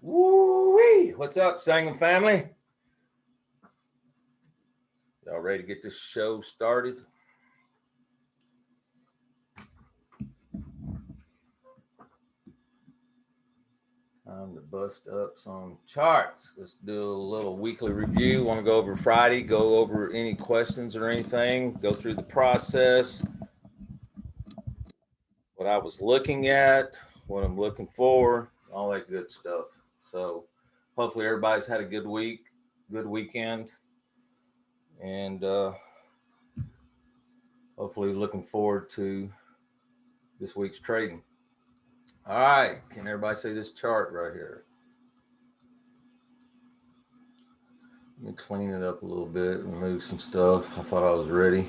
Woo-wee! What's up, Stangem family? Y'all ready to get this show started? Time to bust up some charts. Let's do a little weekly review. Want to go over Friday, go over any questions or anything, go through the process, what I was looking at, what I'm looking for, all that good stuff. So hopefully everybody's had a good week, good weekend, and hopefully looking forward to this week's trading. All right, can everybody see this chart right here? Let me clean it up a little bit, remove some stuff. I thought I was ready.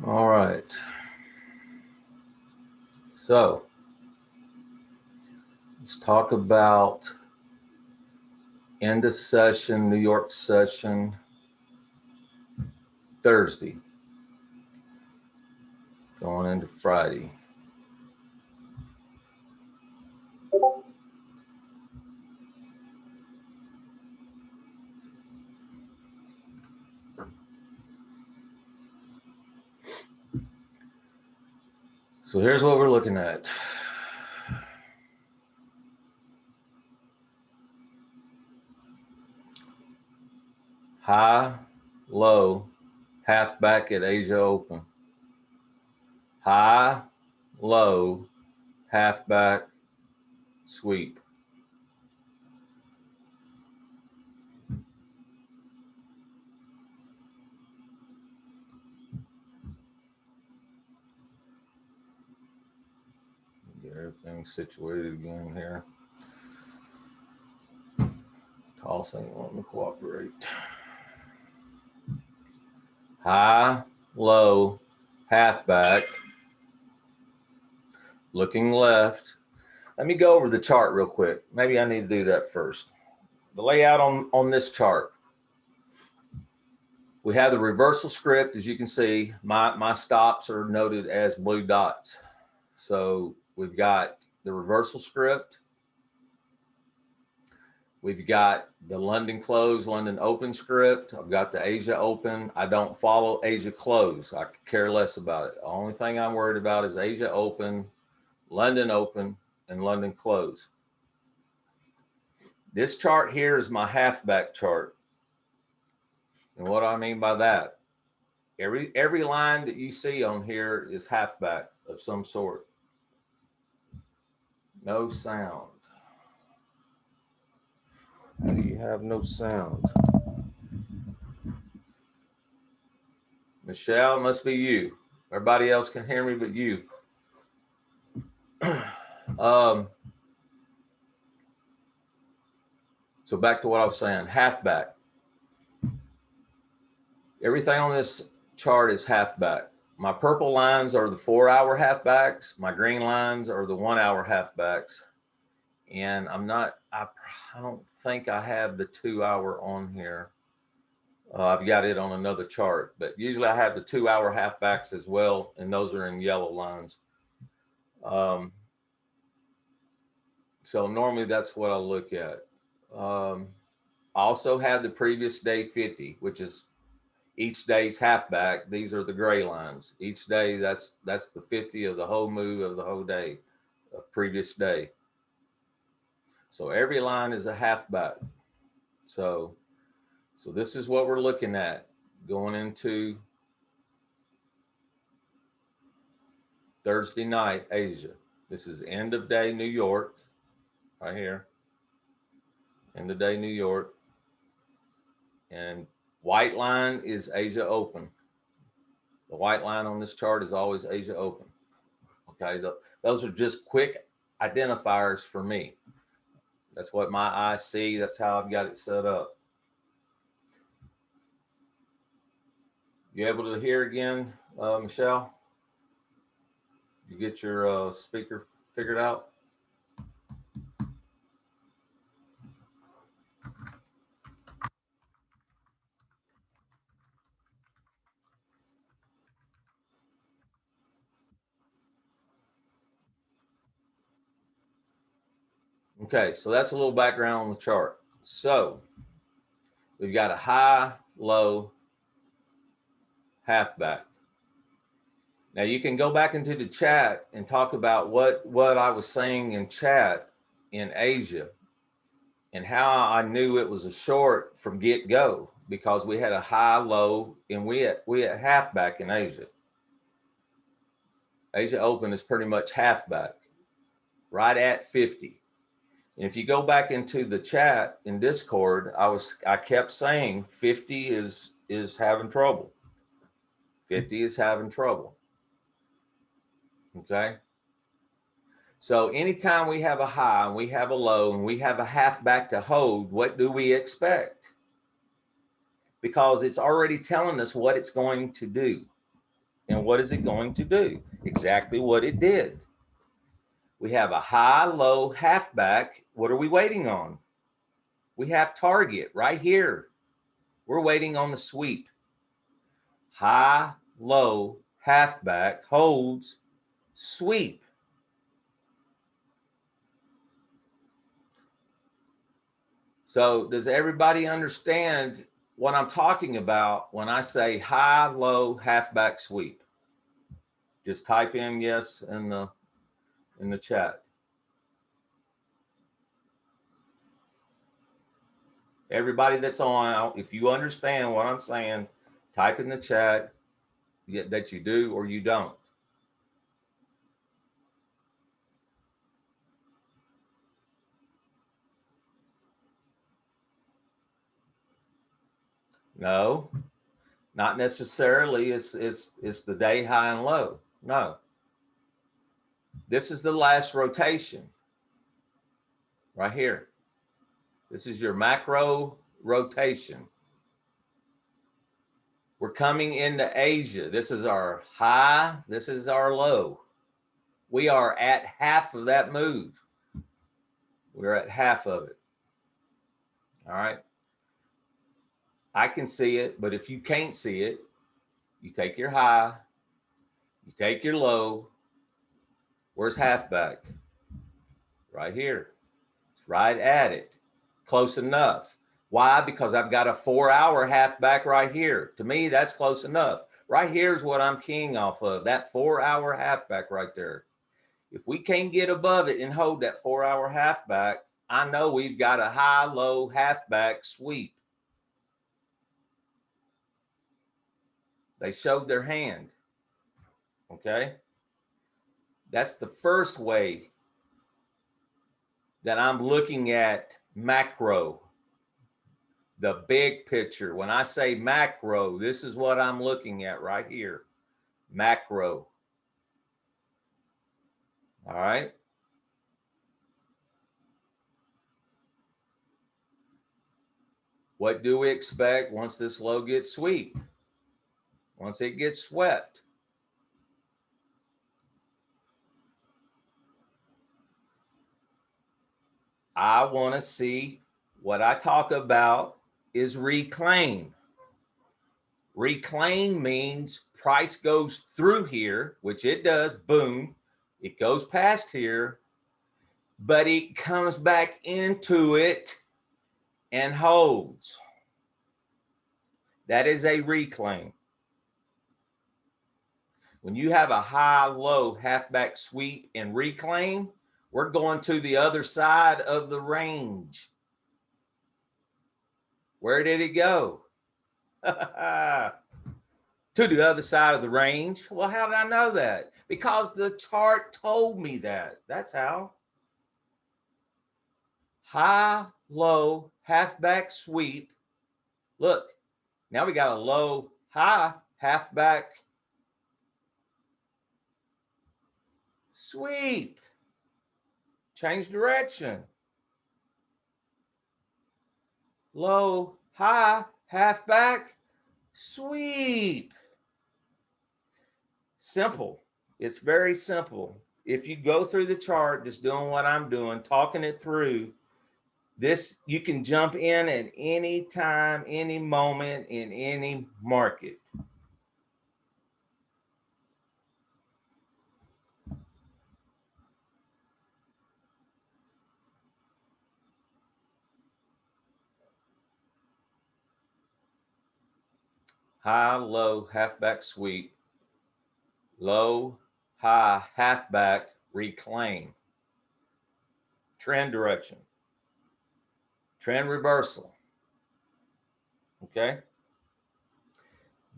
All right. So let's talk about end of session, New York session, Thursday, going into Friday. So here's what we're looking at. High, low, halfback at Asia Open. High, low, halfback, sweep. Get everything situated again here. Toss ain't wanting to cooperate. High, low, halfback, looking left. Let me go over the chart real quick. Maybe I need to do that first. The layout on this chart. We have the reversal script. As you can see, my stops are noted as blue dots. So we've got the reversal script. We've got the London close, London open script. I've got the Asia open. I don't follow Asia close. I care less about it. The only thing I'm worried about is Asia open, London open, and London close. This chart here is my halfback chart. And what do I mean by that? Every line that you see on here is halfback of some sort. No sound. How do you have no sound? Michelle, must be you. Everybody else can hear me but you. So back to what I was saying, halfback. Everything on this chart is halfback. My purple lines are the 4-hour halfbacks. My green lines are the 1-hour halfbacks. And I don't think I have the 2-hour on here. I've got it on another chart, but usually I have the 2-hour halfbacks as well, and those are in yellow lines. So normally that's what I look at. I also have the previous day 50, which is each day's halfback. These are the gray lines. Each day, that's the 50 of the whole move of the whole day of previous day. So every line is a halfback. So this is what we're looking at going into Thursday night, Asia. This is end of day New York, right here. End of day New York. And white line is Asia Open. The white line on this chart is always Asia Open. Okay, those are just quick identifiers for me. That's what my eyes see. That's how I've got it set up. You able to hear again, Michelle? You get your speaker figured out? Okay, so that's a little background on the chart. So we've got a high, low, halfback. Now you can go back into the chat and talk about what I was saying in chat in Asia and how I knew it was a short from get-go, because we had a high, low, and we had halfback in Asia. Asia Open is pretty much halfback, right at 50. And if you go back into the chat in Discord, I kept saying 50 is having trouble. 50 is having trouble. Okay. So anytime we have a high and we have a low and we have a halfback to hold, what do we expect? Because it's already telling us what it's going to do. And what is it going to do? Exactly what it did. We have a high, low, halfback. What are we waiting on? We have target right here. We're waiting on the sweep. High, low, halfback, holds, sweep. So does everybody understand what I'm talking about when I say high, low, halfback, sweep? Just type in yes in the chat. Everybody that's on, if you understand what I'm saying, type in the chat that you do or you don't. No, not necessarily. It's the day high and low. No. This is the last rotation right here. This is your macro rotation. We're coming into Asia. This is our high. This is our low. We are at half of that move. We're at half of it. All right. I can see it, but if you can't see it, you take your high, you take your low. Where's halfback? Right here. It's right at it. Close enough. Why? Because I've got a 4-hour halfback right here. To me, that's close enough. Right here is what I'm keying off of, that 4-hour halfback right there. If we can't get above it and hold that 4-hour halfback, I know we've got a high-low halfback sweep. They showed their hand. Okay? That's the first way that I'm looking at macro, the big picture. When I say macro, this is what I'm looking at right here. Macro. All right. What do we expect once this low gets swept? Once it gets swept, I want to see what I talk about is reclaim. Reclaim means price goes through here, which it does, boom, it goes past here, but it comes back into it and holds. That is a reclaim. When you have a high-low halfback sweep and reclaim, we're going to the other side of the range. Where did it go? To the other side of the range. Well, how did I know that? Because the chart told me that. That's how. High, low, halfback sweep. Look, now we got a low, high, halfback sweep. Change direction. Low, high, halfback sweep. Simple. It's very simple. If you go through the chart, just doing what I'm doing, talking it through, this, you can jump in at any time, any moment, in any market. high, low, halfback sweep, low, high, halfback, reclaim. Trend direction, trend reversal. Okay.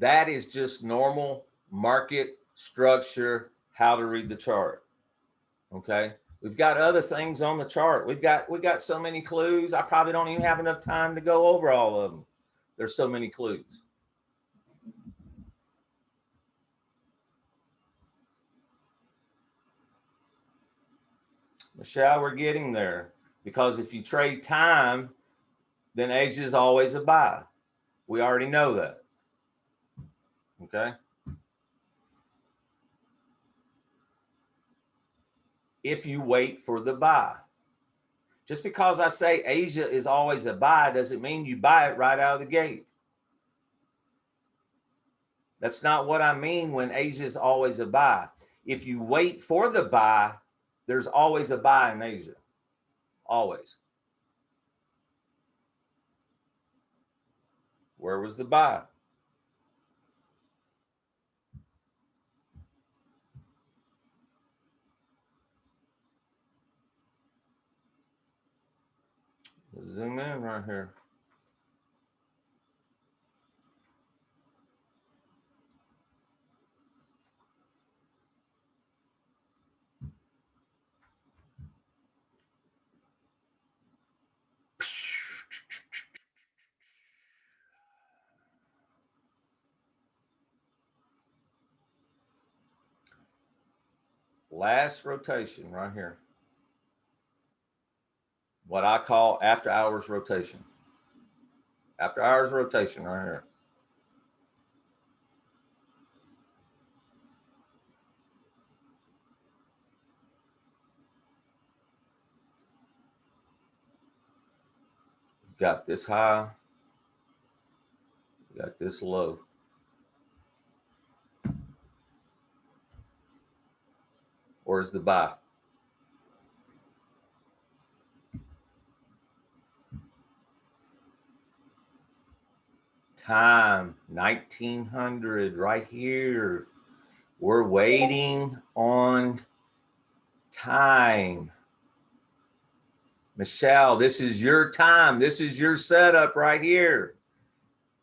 That is just normal market structure, how to read the chart. Okay. We've got other things on the chart. We've got so many clues. I probably don't even have enough time to go over all of them. There's so many clues. Michelle, we're getting there, because if you trade time, then Asia is always a buy. We already know that. Okay. If you wait for the buy. Just because I say Asia is always a buy doesn't mean you buy it right out of the gate. That's not what I mean when Asia is always a buy. If you wait for the buy, there's always a buy in Asia. Always. Where was the buy? Zoom in right here. Last rotation right here. What I call after hours rotation. After hours rotation right here. Got this high, got this low. Where's the buy? Time 1900 right here. We're waiting on time. Michelle, this is your time. This is your setup right here.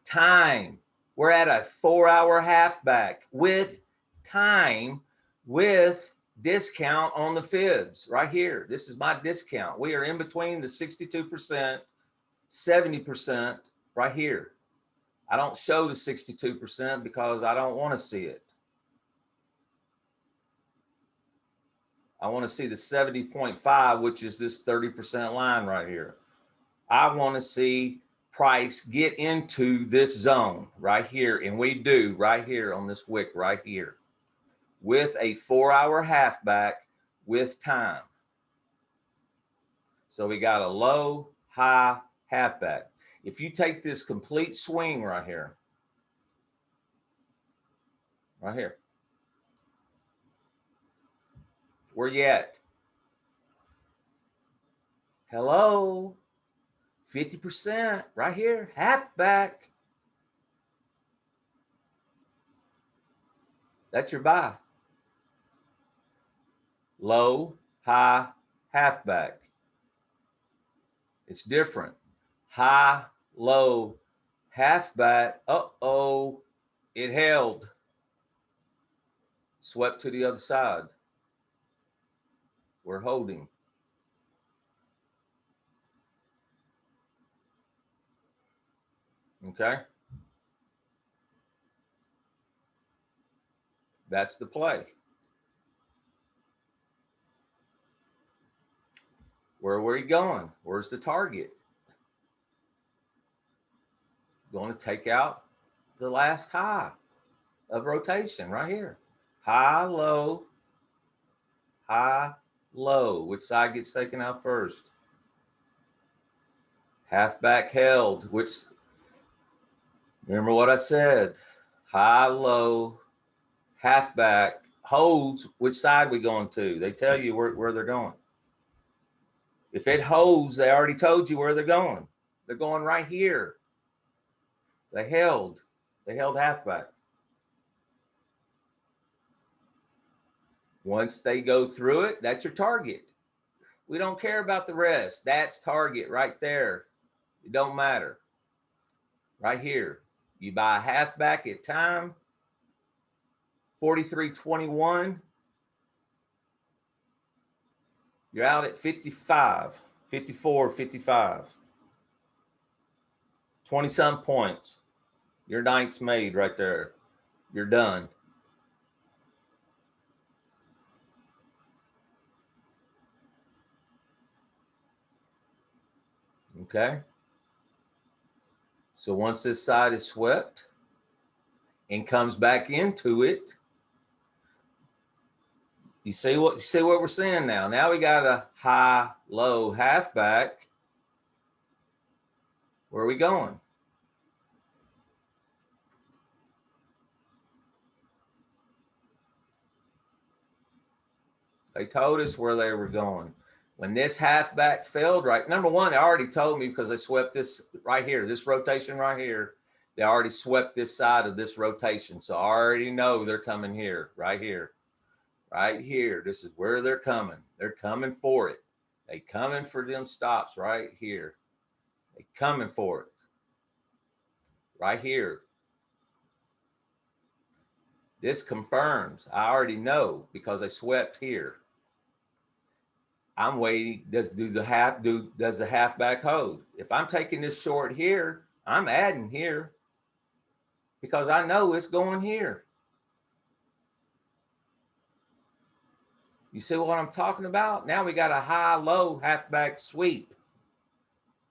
Time. We're at a 4-hour halfback with time, with discount on the fibs right here. This is my discount. We are in between the 62%, 70% right here. I don't show the 62% because I don't want to see it. I want to see the 70.5, which is this 30% line right here. I want to see price get into this zone right here. And we do right here on this wick right here with a 4-hour halfback with time. So we got a low, high, halfback. If you take this complete swing right here, where you at? Hello, 50% right here, halfback. That's your buy. Low, high, halfback. It's different. High, low, halfback. Uh-oh, it held. Swept to the other side. We're holding. Okay. That's the play. Where are we going? Where's the target? Going to take out the last high of rotation right here. High, low, high, low. Which side gets taken out first? Halfback held, which, remember what I said, high, low, halfback holds. Which side we going to? They tell you where they're going. If it holds, they already told you where they're going. They're going right here. They held. They held halfback. Once they go through it, that's your target. We don't care about the rest. That's target right there. It don't matter. Right here. You buy a halfback at time 43.21. You're out at 55, 54, 55. 20-some points. Your night's made right there. You're done. Okay. So once this side is swept and comes back into it, you see what we're seeing now. Now we got a high-low halfback. Where are we going? They told us where they were going. When this halfback failed, right, number one, they already told me because they swept this right here, this rotation right here. They already swept this side of this rotation. So I already know they're coming here, right here, right here. This is where they're coming. They're coming for it. They coming for them stops right here. They coming for it. Right here. This confirms. I already know because I swept here. I'm waiting. Does the halfback hold? If I'm taking this short here, I'm adding here because I know it's going here. You see what I'm talking about? Now we got a high-low halfback sweep.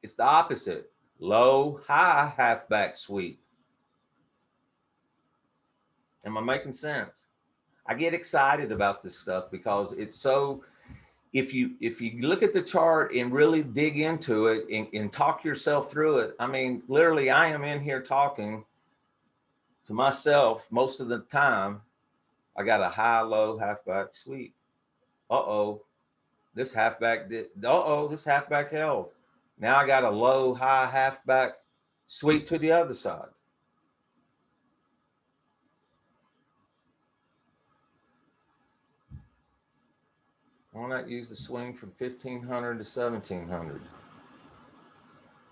It's the opposite. Low-high halfback sweep. Am I making sense? I get excited about this stuff because it's so, if you look at the chart and really dig into it and talk yourself through it, I mean, literally I am in here talking to myself most of the time. I got a high-low halfback sweep. Uh-oh, this halfback did, uh-oh, this halfback held. Now I got a low-high halfback sweep to the other side. Why not use the swing from 1500 to 1700?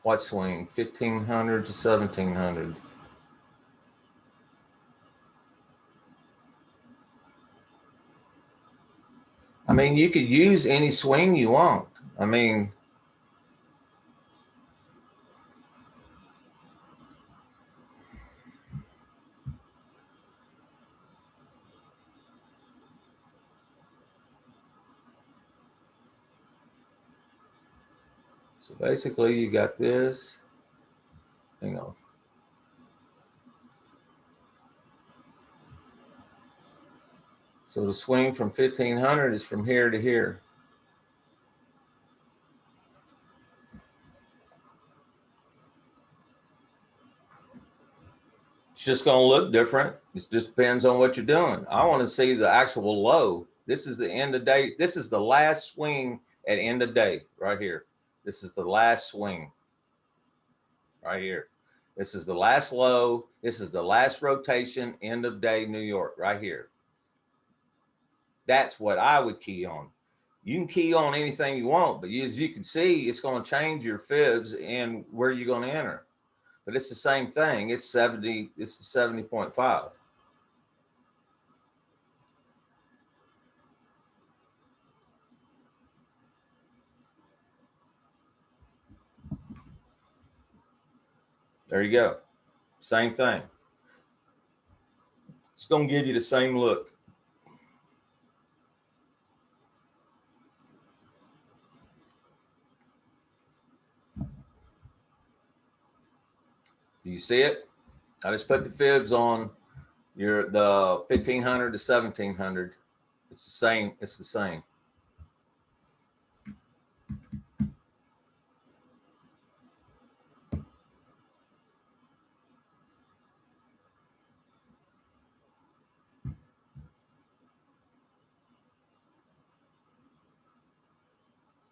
What swing? 1500 to 1700. I mean, you could use any swing you want. I mean, so basically you got this. Hang on. So the swing from 1500 is from here to here. It's just going to look different. It just depends on what you're doing. I want to see the actual low. This is the end of day. This is the last swing at end of day right here. This is the last swing right here. This is the last low. This is the last rotation, end of day, New York, right here. That's what I would key on. You can key on anything you want, but as you can see, it's going to change your fibs and where you're going to enter. But it's the same thing. It's 70. It's the 70.5. There you go. Same thing. It's going to give you the same look. Do you see it? I just put the fibs on the 1500 to 1700. It's the same. It's the same.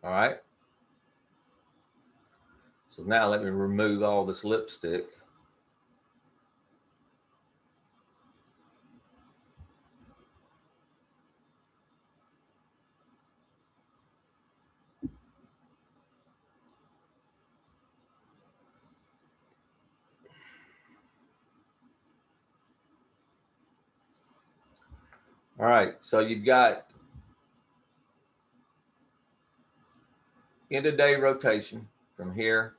All right. So now let me remove all this lipstick. All right, so you've got end of day rotation from here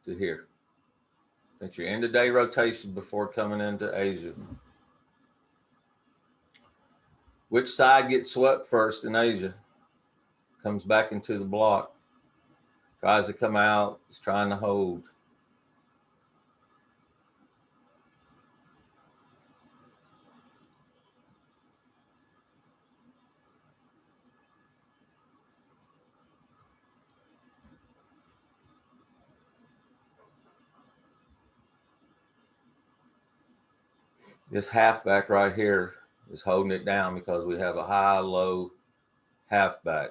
to here. That's your end of day rotation before coming into Asia. Which side gets swept first in Asia? Comes back into the block. Tries to come out. Is trying to hold. This halfback right here is holding it down because we have a high-low halfback.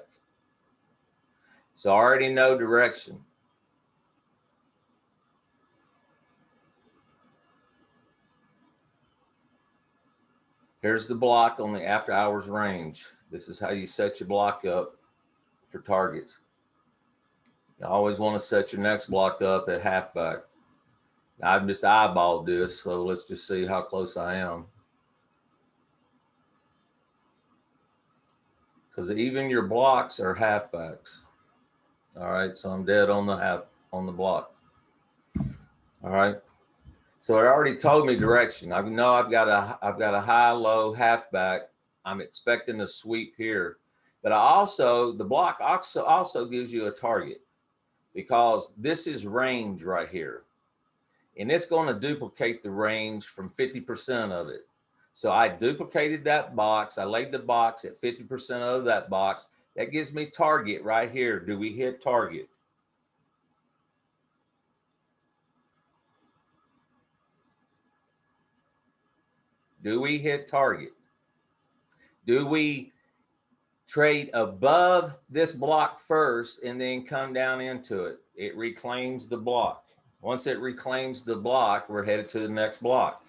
So already no direction. Here's the block on the after hours range. This is how you set your block up for targets. You always want to set your next block up at halfback. I've just eyeballed this, so let's just see how close I am. Because even your blocks are halfbacks. All right, so I'm dead on the block. All right, so it already told me direction. I know I've got a high-low halfback. I'm expecting a sweep here, but the block also gives you a target because this is range right here. And it's going to duplicate the range from 50% of it. So I duplicated that box. I laid the box at 50% of that box. That gives me target right here. Do we hit target? Do we hit target? Do we trade above this block first and then come down into it? It reclaims the block. Once it reclaims the block, we're headed to the next block.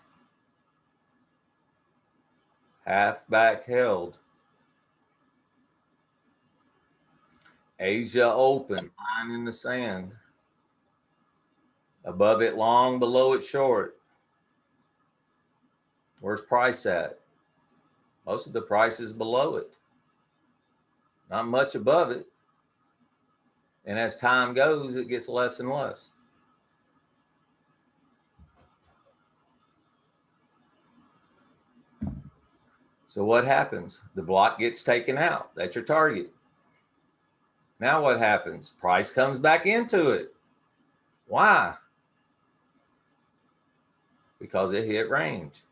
Halfback held. Asia open, line in the sand. Above it long, below it short. Where's price at? Most of the price is below it. Not much above it. And as time goes, it gets less and less. So what happens? The block gets taken out. That's your target. Now what happens? Price comes back into it. Why? Because it hit range.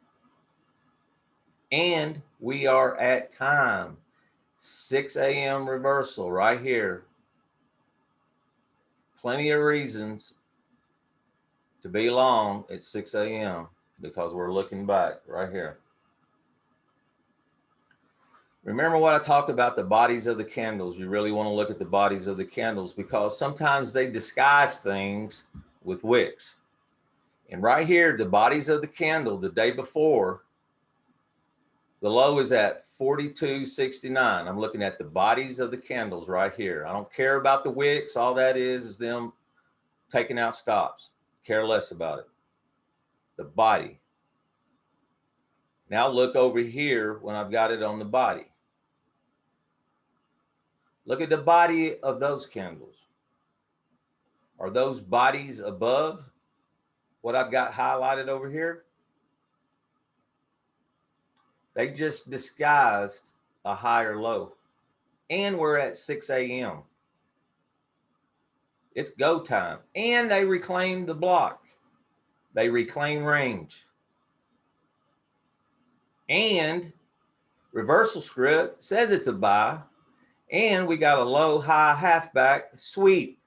And we are at time. 6 a.m. reversal right here. Plenty of reasons to be long at 6 a.m. because we're looking back right here. Remember what I talked about, the bodies of the candles. You really want to look at the bodies of the candles because sometimes they disguise things with wicks. And right here, the bodies of the candle the day before, the low is at 42.69. I'm looking at the bodies of the candles right here. I don't care about the wicks. All that is them taking out stops. Care less about it. The body. Now look over here when I've got it on the body. Look at the body of those candles. Are those bodies above what I've got highlighted over here? They just disguised a higher low. And we're at 6 a.m. It's go time. And they reclaim the block. They reclaim range. And reversal script says it's a buy. And we got a low high halfback sweep.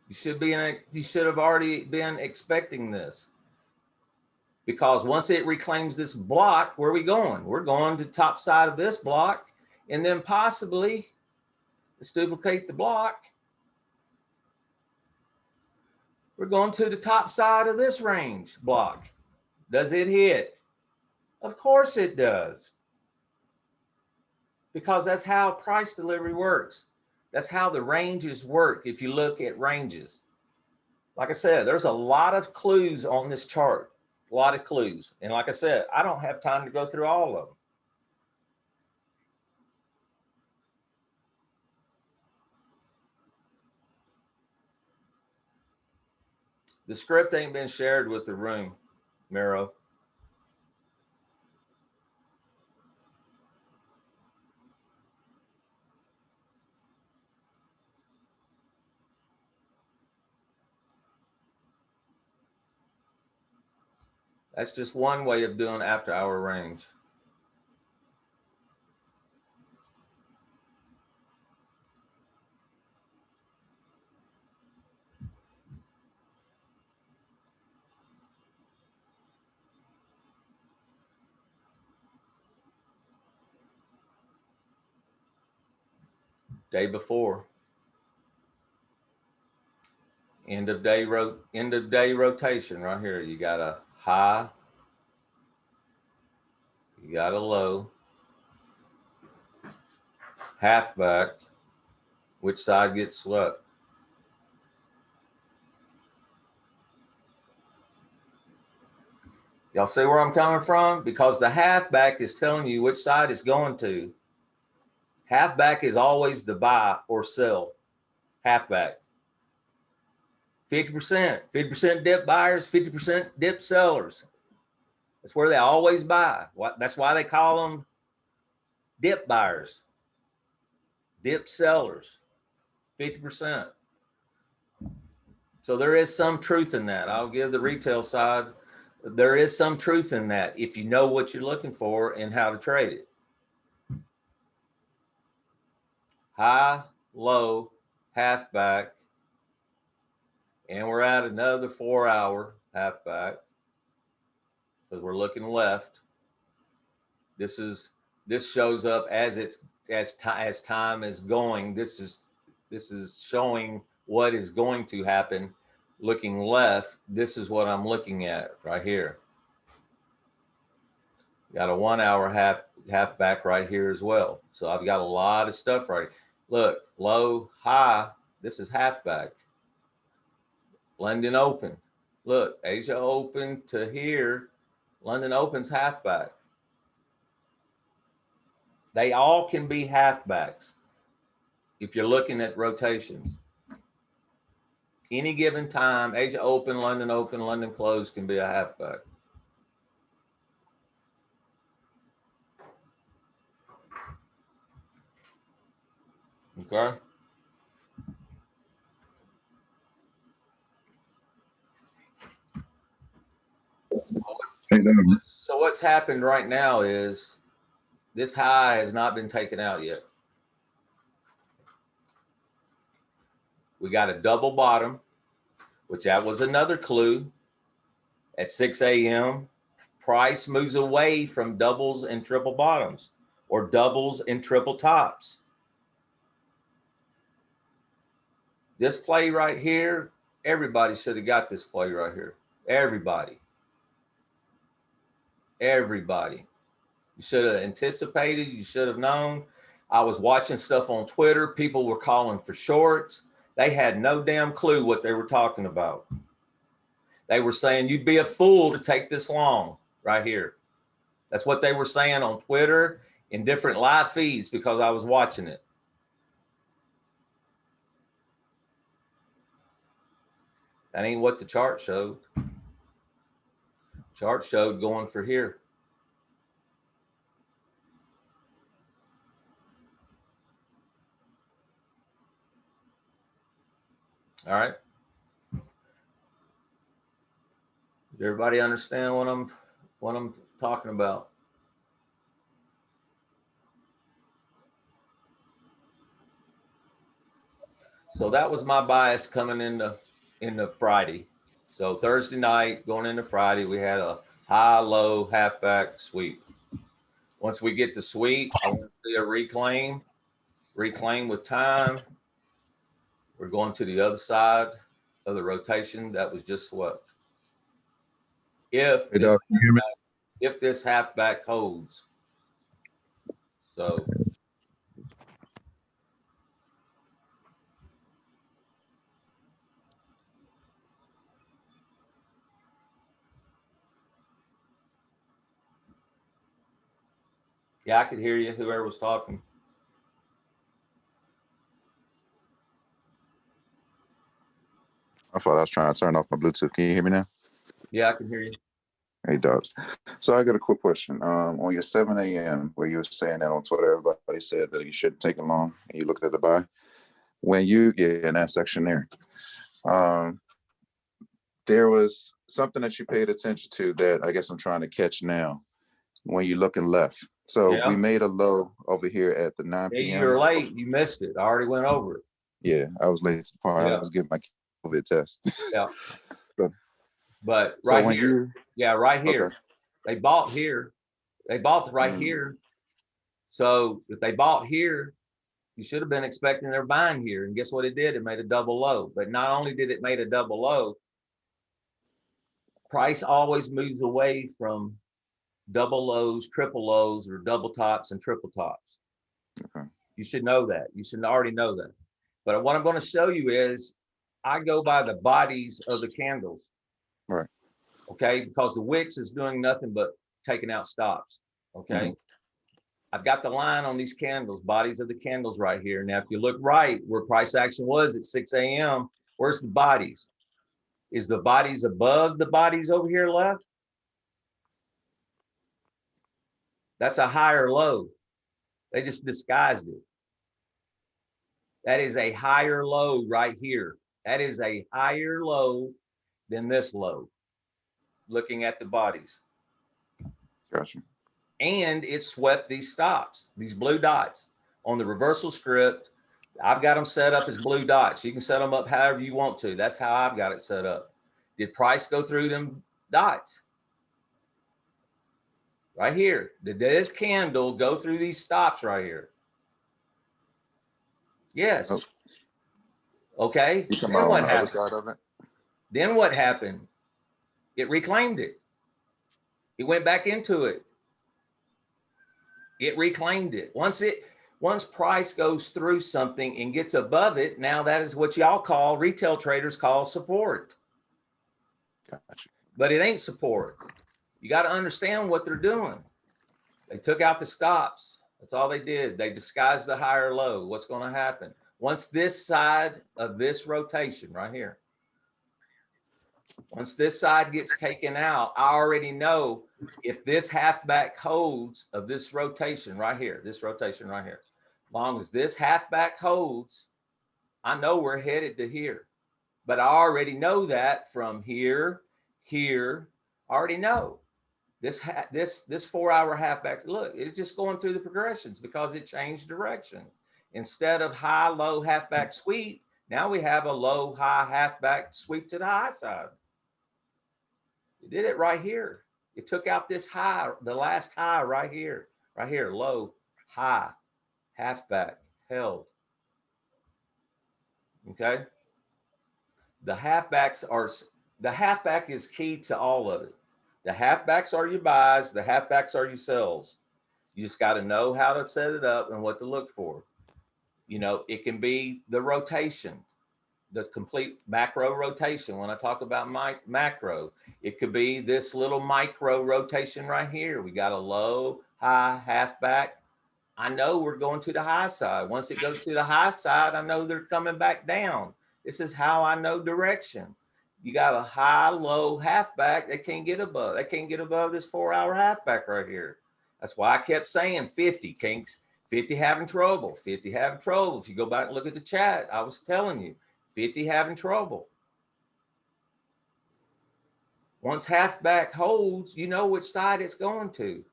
You should have already been expecting this. Because once it reclaims this block, where are we going? We're going to the top side of this block, and then possibly, let's duplicate the block. We're going to the top side of this range block. Does it hit? Of course it does. Because that's how price delivery works. That's how the ranges work if you look at ranges. Like I said, there's a lot of clues on this chart. A lot of clues. And like I said, I don't have time to go through all of them. The script ain't been shared with the room, Miro. That's just one way of doing after-hour range. Day before. End of day rotation right here. You got a high, you got a low, halfback. Which side gets swept? Y'all see where I'm coming from? Because the halfback is telling you which side it's going to. Halfback is always the buy or sell. Halfback. 50% dip buyers, 50% dip sellers. That's where they always buy. That's why they call them dip buyers, dip sellers, 50%. So there is some truth in that. I'll give the retail side, there is some truth in that if you know what you're looking for and how to trade it. High, low, halfback, and we're at another 4-hour halfback because we're looking left. This shows up as time is going. This is showing what is going to happen. Looking left, this is what I'm looking at right here. Got a 1-hour halfback right here as well. So I've got a lot of stuff right. Look, low, high. This is halfback. London Open. Look, Asia Open to here. London Open's halfback. They all can be halfbacks if you're looking at rotations. Any given time, Asia Open, London Close can be a halfback. Okay. So what's happened right now is this high has not been taken out yet. We got a double bottom, which that was another clue. At 6 a.m., price moves away from doubles and triple bottoms or doubles and triple tops. This play right here, everybody should have got this play right here. Everybody. You should have anticipated. You should have known. I was watching stuff on Twitter. People were calling for shorts. They had no damn clue what they were talking about. They were saying you'd be a fool to take this long right here. That's what they were saying on Twitter in different live feeds because I was watching it. That ain't what the chart showed. Chart showed going for here. All right. Does everybody understand what I'm talking about? So that was my bias coming into Friday. So Thursday night going into Friday, we had a high-low halfback sweep. Once we get the sweep, I want to see a reclaim with time. We're going to the other side of the rotation that was just swept. If this halfback holds. So Yeah, I could hear you, whoever was talking. I thought I was trying to turn off my Bluetooth. Can you hear me now? Yeah, I can hear you. Hey, Dubs. So I got a quick question. On your 7 a.m., where you were saying that on Twitter, everybody said that you shouldn't take it long, and you looked at the buy. When you get in that section there, um, there was something that you paid attention to that I guess I'm trying to catch now. When you're looking left, so we Yeah. made a low over here at the 9 You're p.m. late. You missed it. I already went over it. Yeah, I was late to the part. I Yeah. was getting my COVID test. Yeah. so, But so right when here, you yeah, right okay, here, they bought here. They bought right mm, here. So if they bought here, you should have been expecting they're buying here. And guess what it did? It made a double low. But not only did it make a double low, price always moves away from double lows, triple lows, or double tops and triple tops. okay, You should know that. You should already know that. But what I'm going to show you is I go by the bodies of the candles. right, Okay, because the wicks is doing nothing but taking out stops. Okay, mm-hmm. I've got the line on these candles, bodies of the candles right here. Now, if you look right where price action was at 6 a.m., where's the bodies? Is the bodies above the bodies over here left? That's a higher low. They just disguised it. That is a higher low right here. That is a higher low than this low, looking at the bodies. Gotcha. And it swept these stops, these blue dots on the reversal script. I've got them set up as blue dots. You can set them up however you want to. That's how I've got it set up. Did price go through them dots? Right here. Did this candle go through these stops right here? Oh, Yes. Okay. you talking Then about on what the other happened? side of it? Then what happened? It reclaimed it. It went back into it. It reclaimed it. Once price goes through something and gets above it, now that is what y'all call, retail traders call support. Gotcha. But it ain't support. You got to understand what they're doing. They took out the stops. That's all they did. They disguised the higher low. What's going to happen? Once this side of this rotation right here, once this side gets taken out, I already know if this halfback holds of this rotation right here, this rotation right here, long as this halfback holds, I know we're headed to here. But I already know that from here, here, I already know. This 4 hour halfback, look, it's just going through the progressions because it changed direction. Instead of high, low, halfback sweep, now we have a low, high, halfback sweep to the high side. It did it right here. It took out this high, the last high right here, low, high, halfback, held. Okay. The halfback is key to all of it. The halfbacks are your buys, the halfbacks are your sells. You just got to know how to set it up and what to look for. You know, it can be the rotation, the complete macro rotation. When I talk about macro, it could be this little micro rotation right here. We got a low, high, halfback. I know we're going to the high side. Once it goes to the high side, I know they're coming back down. This is how I know direction. You got a high, low, halfback. They can't get above. They can't get above this 4 hour halfback right here. That's why I kept saying 50. Kinks, 50 having trouble. 50 having trouble. If you go back and look at the chat, I was telling you, 50 having trouble. Once halfback holds, you know which side it's going to.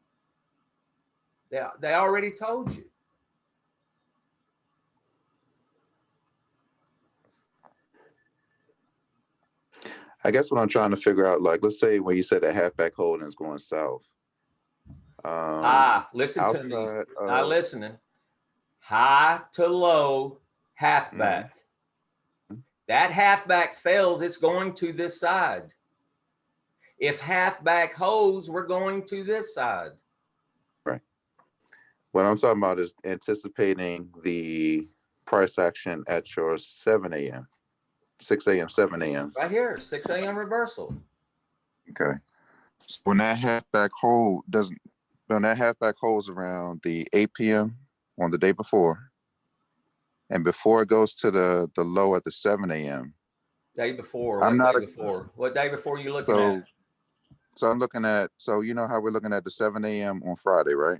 They already told you. I guess what I'm trying to figure out, like, let's say when you said that halfback holding is going south. Listen to me. Outside Not of listening. High to low, mhm, halfback. That halfback fails, it's going to this side. If halfback holds, we're going to this side. right. What I'm talking about is anticipating the price action at your 7 a.m., 6 a.m., 7 a.m. Right here, 6 a.m. reversal. Okay. So when that halfback hold doesn't, when that halfback holds around the 8 p.m. on the day before, and before it goes to the low at the 7 a.m. Day before, I'm what not day a, before? What day before you looking at? so so I'm looking at, so you know how we're looking at the 7 a.m. on Friday, right?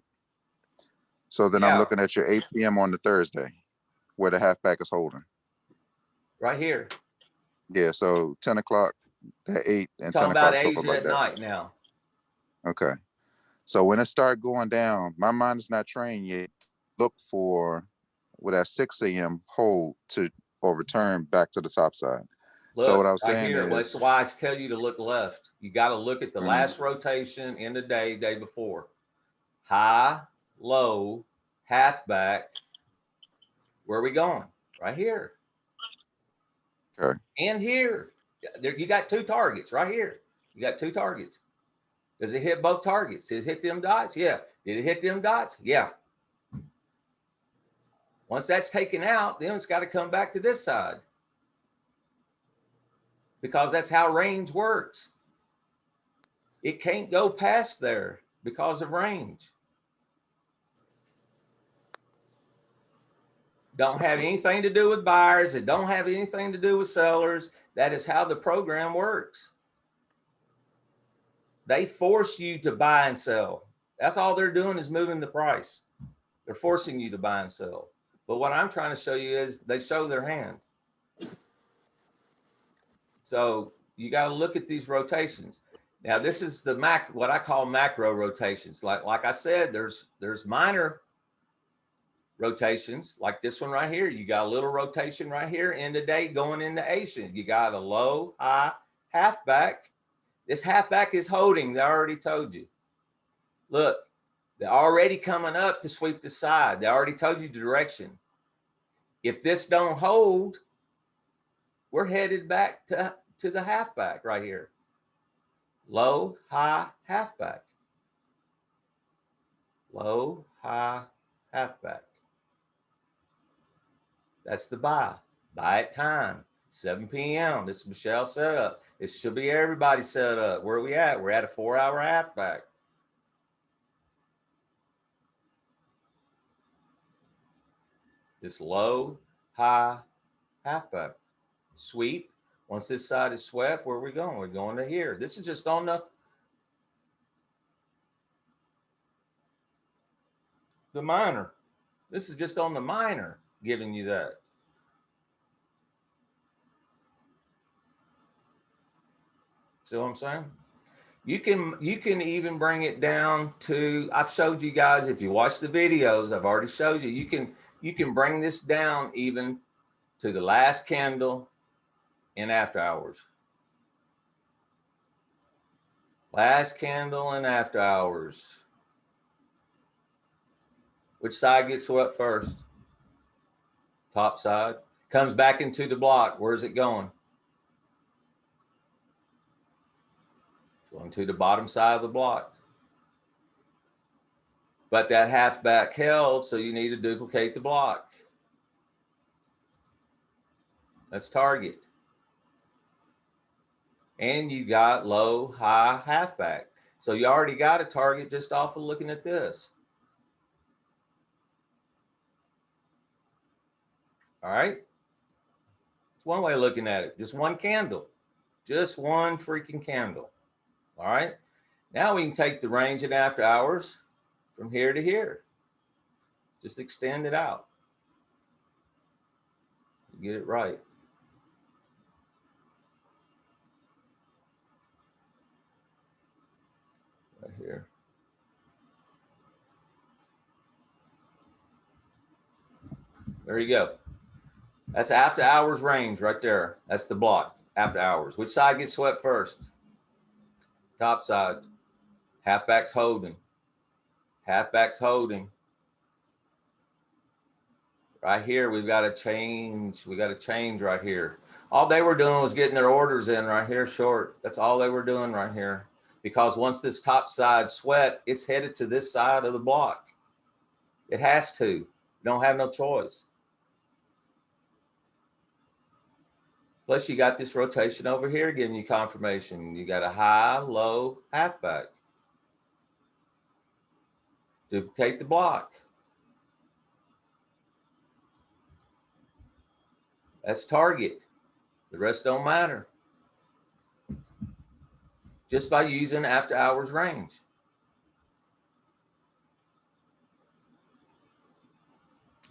So then I'm Yeah, looking at your 8 p.m. on the Thursday, where the halfback is holding. right here. Yeah, so 10 o'clock, that 8 You're and 10 talking about o'clock, so Asia like at that. night now. Okay. So when it start going down, my mind is not trained yet. Look for with that 6 a.m. hold to or return back to the top side. So what Look I was right saying here. Well, that's is, why I tell you to look left. You got to look at the mm, last rotation in the day, day before. High, low, halfback. Where are we going? Right here. okay, And here. There, you got two targets right here. You got two targets. Does it hit both targets? Did it hit them dots? Yeah. Did it hit them dots? Yeah. Once that's taken out, then it's got to come back to this side because that's how range works. It can't go past there because of range. Don't have anything to do with buyers. It don't have anything to do with sellers. That is how the program works. They force you to buy and sell. That's all they're doing is moving the price. They're forcing you to buy and sell. But what I'm trying to show you is they show their hand. So you got to look at these rotations. Now this is the what I call macro rotations. Like I said, there's minor rotations like this one right here. You got a little rotation right here in the day going into Asian. You got a low, high, halfback. This halfback is holding. They already told you. Look, they're already coming up to sweep the side. They already told you the direction. If this don't hold, we're headed back to the halfback right here. Low, high, halfback. Low, high, halfback. That's the buy. Buy at time, 7 p.m. This is Michelle set up. It should be everybody set up. Where are we at? We're at a 4-hour halfback. This low, high, halfback. Sweep. Once this side is swept, where are we going? We're going to here. This is just on the minor. This is just on the minor giving you that. See what I'm saying? You can even bring it down to, I've showed you guys, if you watch the videos, I've already showed you, you can bring this down even to the last candle in after hours. Last candle in after hours. Which side gets swept first? Top side. Comes back into the block. Where's it going? Going to the bottom side of the block. But that halfback held, so you need to duplicate the block. That's target. And you got low, high, halfback. So you already got a target just off of looking at this. All right. It's one way of looking at it. Just one candle. Just one freaking candle. All right. Now we can take the range in after hours from here to here. Just extend it out. Get it right. Right here. There you go. That's after hours range right there. That's the block after hours. Which side gets swept first? Top side. Halfback's holding. Halfback's holding. Right here, we've got to change. We got to change right here. All they were doing was getting their orders in right here short. That's all they were doing right here. Because once this top side swept, it's headed to this side of the block. It has to. You don't have no choice. Plus, you got this rotation over here giving you confirmation. You got a high, low, halfback. Duplicate the block. That's target. The rest don't matter. Just by using after hours range.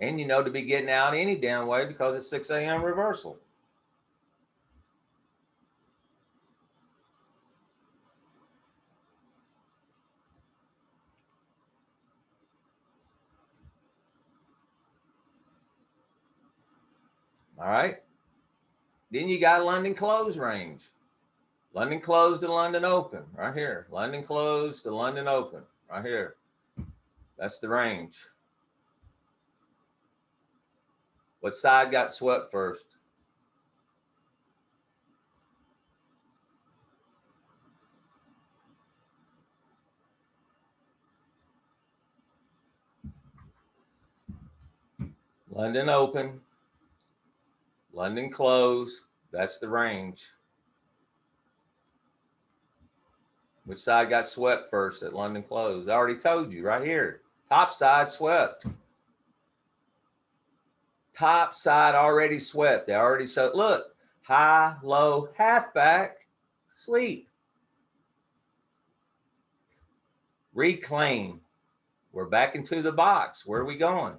And you know to be getting out any damn way because it's 6 a.m. reversal. All right. Then you got London close range. London close to London open, right here. London close to London open, right here. That's the range. What side got swept first? London open, London close, that's the range. Which side got swept first at London close? I already told you right here. Top side swept. Top side already swept. They already showed, look, high, low, halfback, sweep. Reclaim. We're back into the box. Where are we going?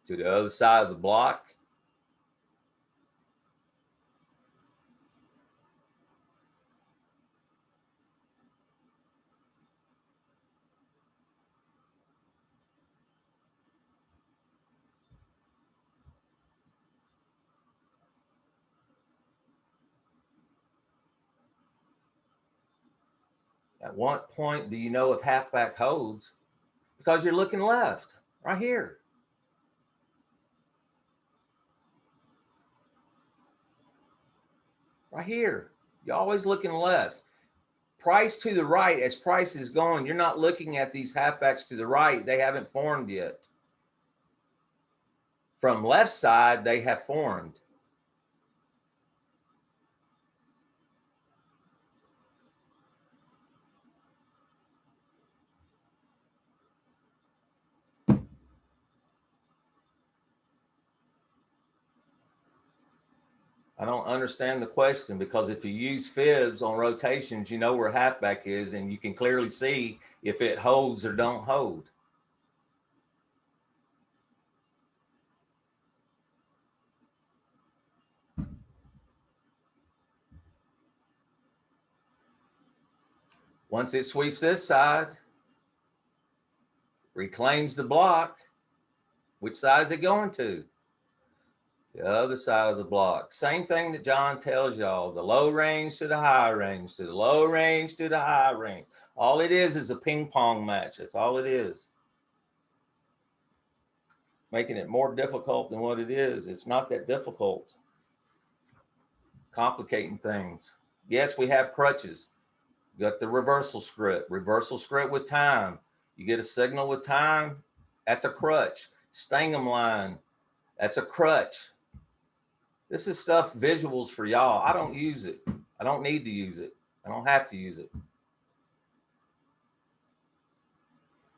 To the other side of the block. At what point do you know if halfback holds? Because you're looking left, right here. Right here. You're always looking left. Price to the right, as price is going, you're not looking at these halfbacks to the right. They haven't formed yet. From left side, they have formed. I don't understand the question, because if you use fibs on rotations, you know where halfback is, and you can clearly see if it holds or don't hold. Once it sweeps this side, reclaims the block, which side is it going to? The other side of the block. Same thing that John tells y'all, the low range to the high range, to the low range to the high range. All it is a ping pong match. That's all it is. Making it more difficult than what it is. It's not that difficult. Complicating things. Yes, we have crutches. You got the reversal script with time. You get a signal with time, that's a crutch. Stangem line, that's a crutch. This is stuff, visuals for y'all. I don't use it. I don't need to use it. I don't have to use it.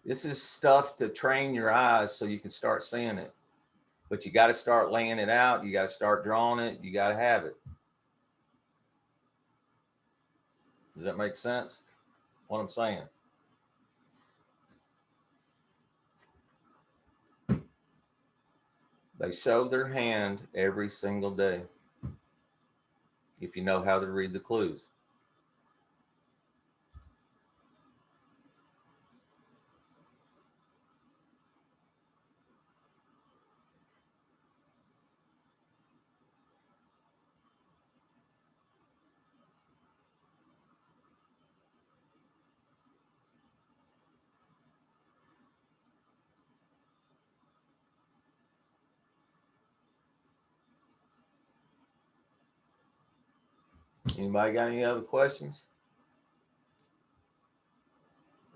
This is stuff to train your eyes so you can start seeing it. But you got to start laying it out. You got to start drawing it. You got to have it. Does that make sense? What I'm saying? They show their hand every single day, if you know how to read the clues. Anybody got any other questions?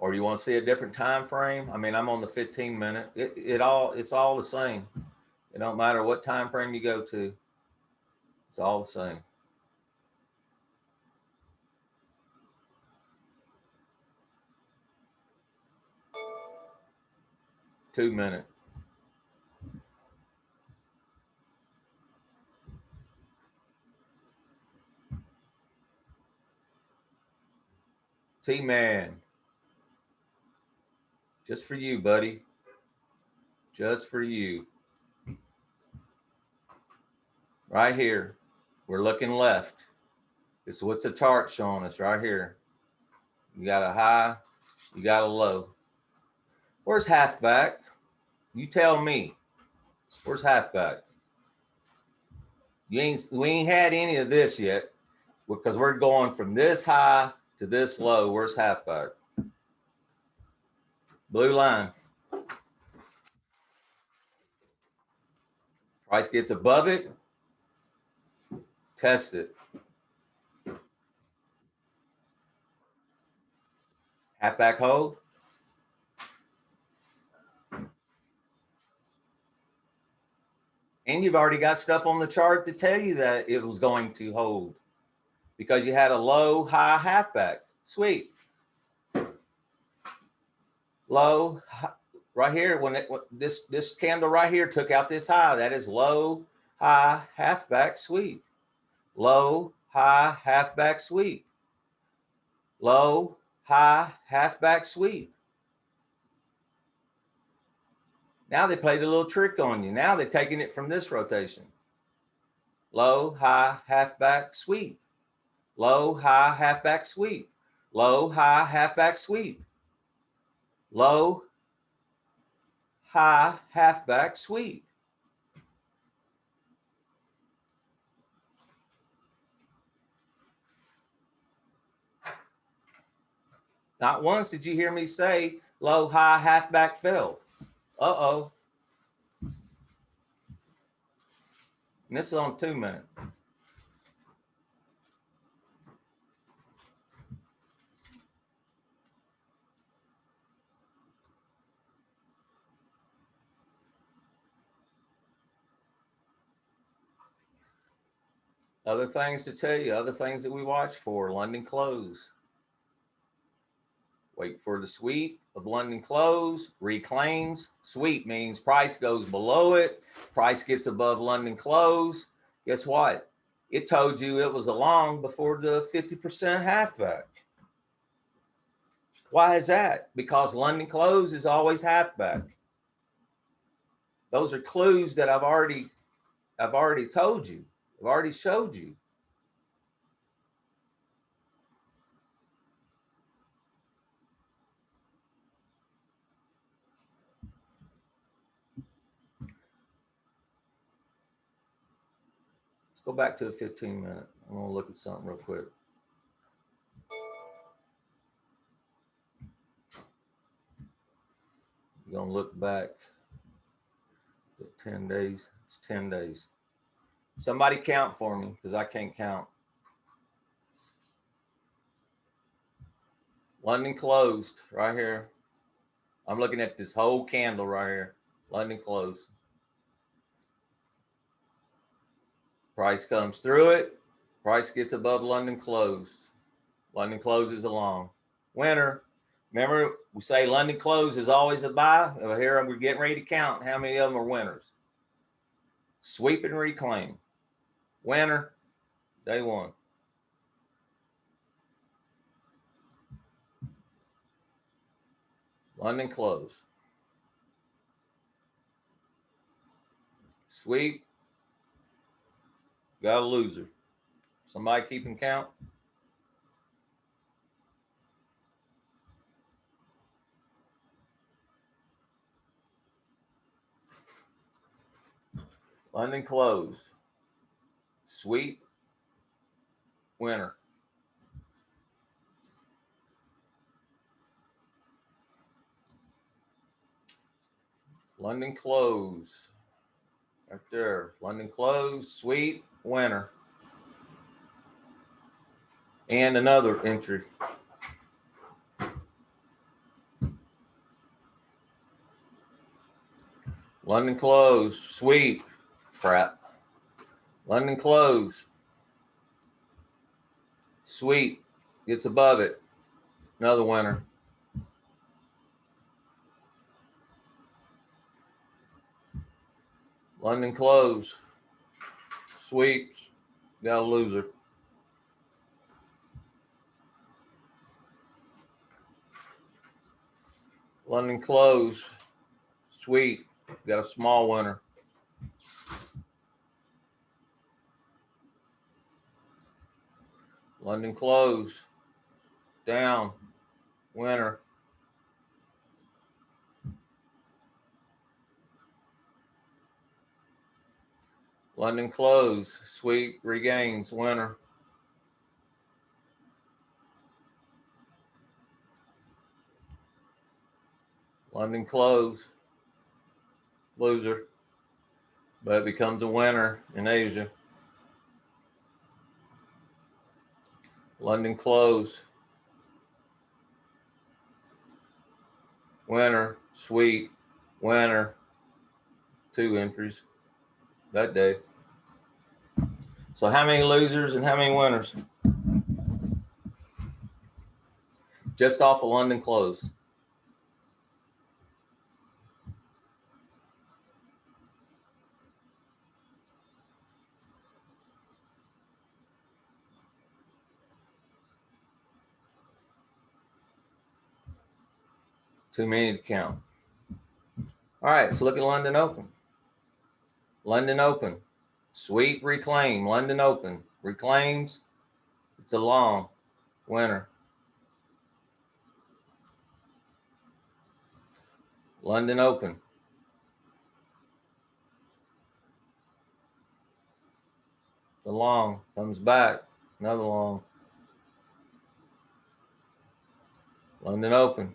Or do you want to see a different time frame? I mean, I'm on the 15-minute. It's all the same. It don't matter what time frame you go to. It's all the same. 2 minute. T-Man. Just for you, buddy. Just for you. Right here. We're looking left. This is what's the chart showing us right here. You got a high, you got a low. Where's halfback? You tell me. Where's halfback? We ain't had any of this yet because we're going from this high to this low. Where's halfback? Blue line. Price gets above it. Test it. Halfback hold. And you've already got stuff on the chart to tell you that it was going to hold because you had a low, high, halfback. Sweet. Low, right here, when this candle right here took out this high, that is low, high, halfback, sweep. Low, high, halfback, sweep. Low, high, halfback, sweep. Now they played a little trick on you. Now they're taking it from this rotation. Low, high, halfback, sweep. Low, high, halfback, sweep. Low, high, halfback, sweep. Low, high, halfback, sweep. Not once did you hear me say low, high, halfback, failed. Uh-oh. And this is on 2 minute. Other things to tell you, other things that we watch for, London close. Wait for the sweep of London close, reclaims. Sweep means price goes below it, price gets above London close. Guess what? It told you it was a long before the 50% halfback. Why is that? Because London close is always halfback. Those are clues that I've already told you. I've already showed you. Let's go back to the 15 minute. I'm going to look at something real quick. You're going to look back at 10 days. It's 10 days. Somebody count for me because I can't count. London closed right here. I'm looking at this whole candle right here. London closed. Price comes through it. Price gets above London close. London closes along. Winner. Remember, we say London close is always a buy. Here we're getting ready to count how many of them are winners. Sweep and reclaim. Winner. Day one. London close. Sweep. Got a loser. Somebody keeping count? London close. Sweep. Winner. London close. Right there. London close. Sweep. Winner. And another entry. London close. Sweep. Crap. London close. Sweep. Gets above it. Another winner. London close. Sweeps. Got a loser. London close. Sweep. Got a small winner. London close. Down. Winner. London close. Sweep regains. Winner. London close. Loser. But becomes a winner in Asia. London close. Winner. Sweep. Winner. 2 entries that day. So how many losers and how many winners? Just off of London close. Too many to count. All right, let's look at London Open. London Open. Sweep, reclaim. London Open. Reclaims. It's a long winner. London Open. The long comes back. Another long. London Open.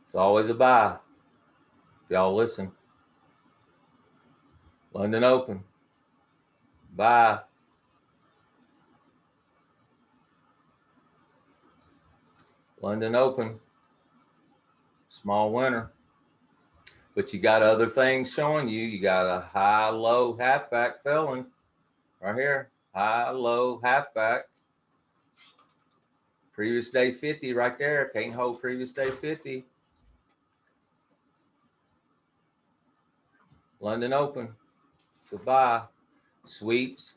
It's always a buy. If y'all listen. London Open. Buy. London Open. Small winner. But you got other things showing you. You got a high-low halfback felon right here. High-low halfback. Previous day 50 right there. Can't hold previous day 50. London Open. To buy. Sweeps.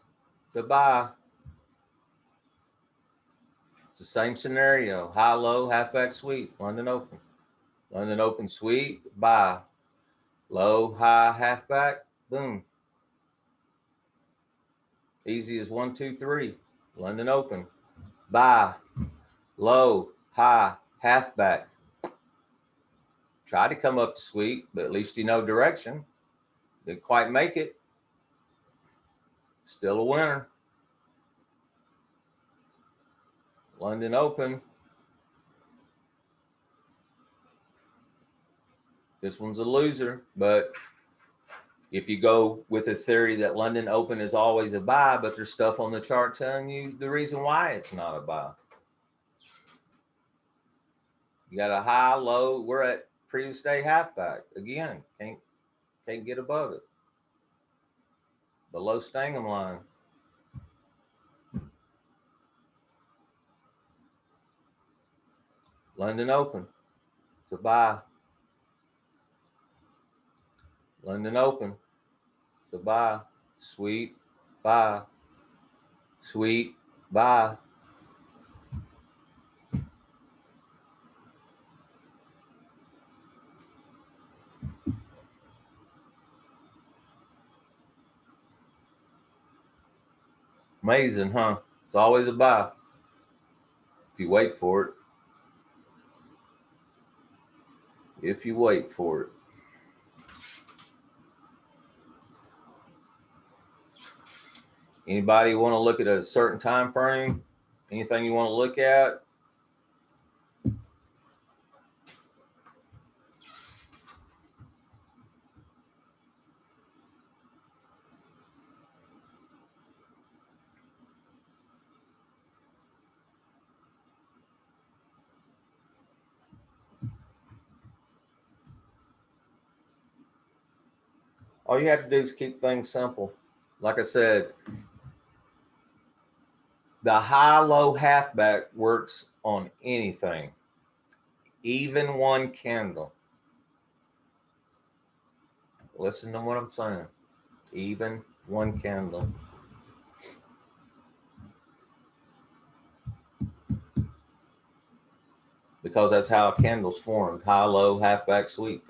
To buy. It's the same scenario. High-low halfback sweep. London Open. London Open sweep. Buy. Low, high, halfback. Boom. Easy as 1, 2, 3. London Open. Buy. Low, high, halfback. Try to come up to sweep, but at least you know direction. Didn't quite make it. Still a winner. London Open. This one's a loser, but if you go with a theory that London Open is always a buy, but there's stuff on the chart telling you the reason why it's not a buy. You got a high, low. We're at previous day halfback. Again, can't get above it. Below Stangem line. London Open. It's a buy. London Open. It's a buy. Sweep. Buy. Sweep. Buy. Amazing, huh? It's always a buy if you wait for it. If you wait for it. Anybody want to look at a certain time frame? Anything you want to look at? All you have to do is keep things simple. Like I said, the high-low halfback works on anything, even one candle. Listen to what I'm saying. Even one candle. Because that's how a candle's formed. High, low, halfback, sweep.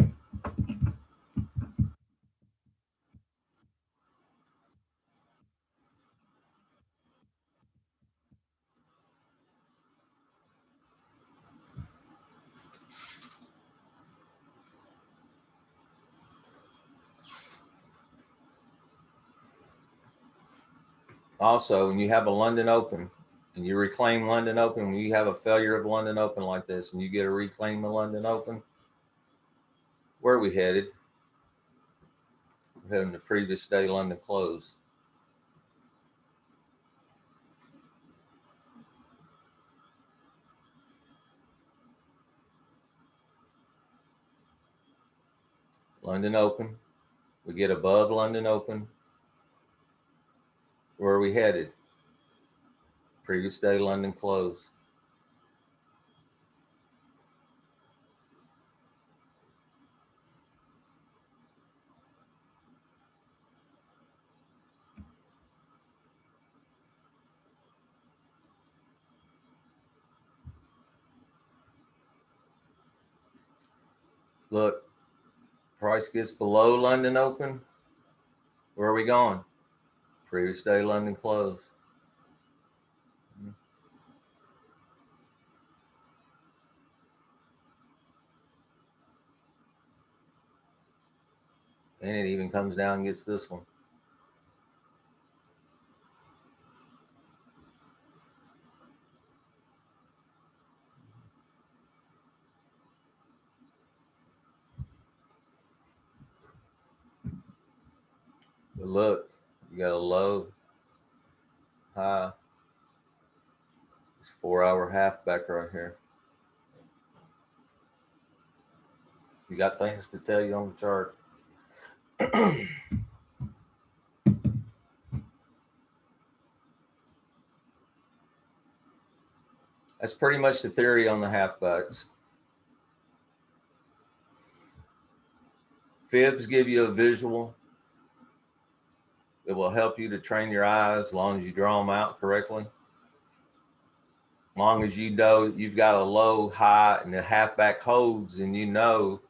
Also, when you have a London Open and you reclaim London Open, when you have a failure of London Open like this and you get a reclaim of London Open, where are we headed? We're heading the previous day London close. London Open. We get above London Open. Where are we headed? Previous day London close. Look, price gets below London Open. Where are we going? Previous day London close. And it even comes down and gets this one. But look, you got a low, high. It's 4-hour halfback right here. You got things to tell you on the chart. That's pretty much the theory on the halfbacks. Fibs give you a visual. It will help you to train your eyes as long as you draw them out correctly. As long as you know you've got a low, high, and the halfback holds, and you know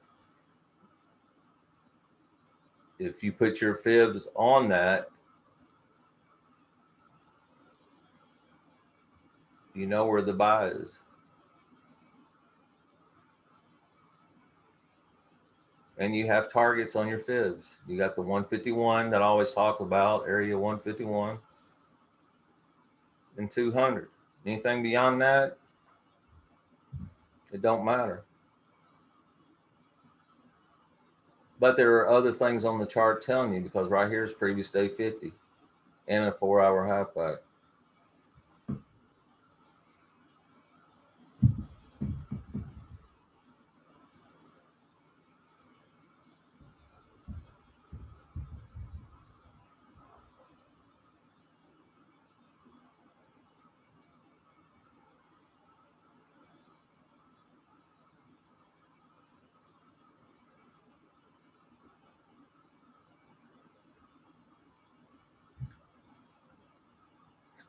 if you put your fibs on that, you know where the buy is. And you have targets on your fibs. You got the 151 that I always talk about, area 151 and 200. Anything beyond that, it don't matter. But there are other things on the chart telling you, because right here is previous day 50 and a 4-hour halfback.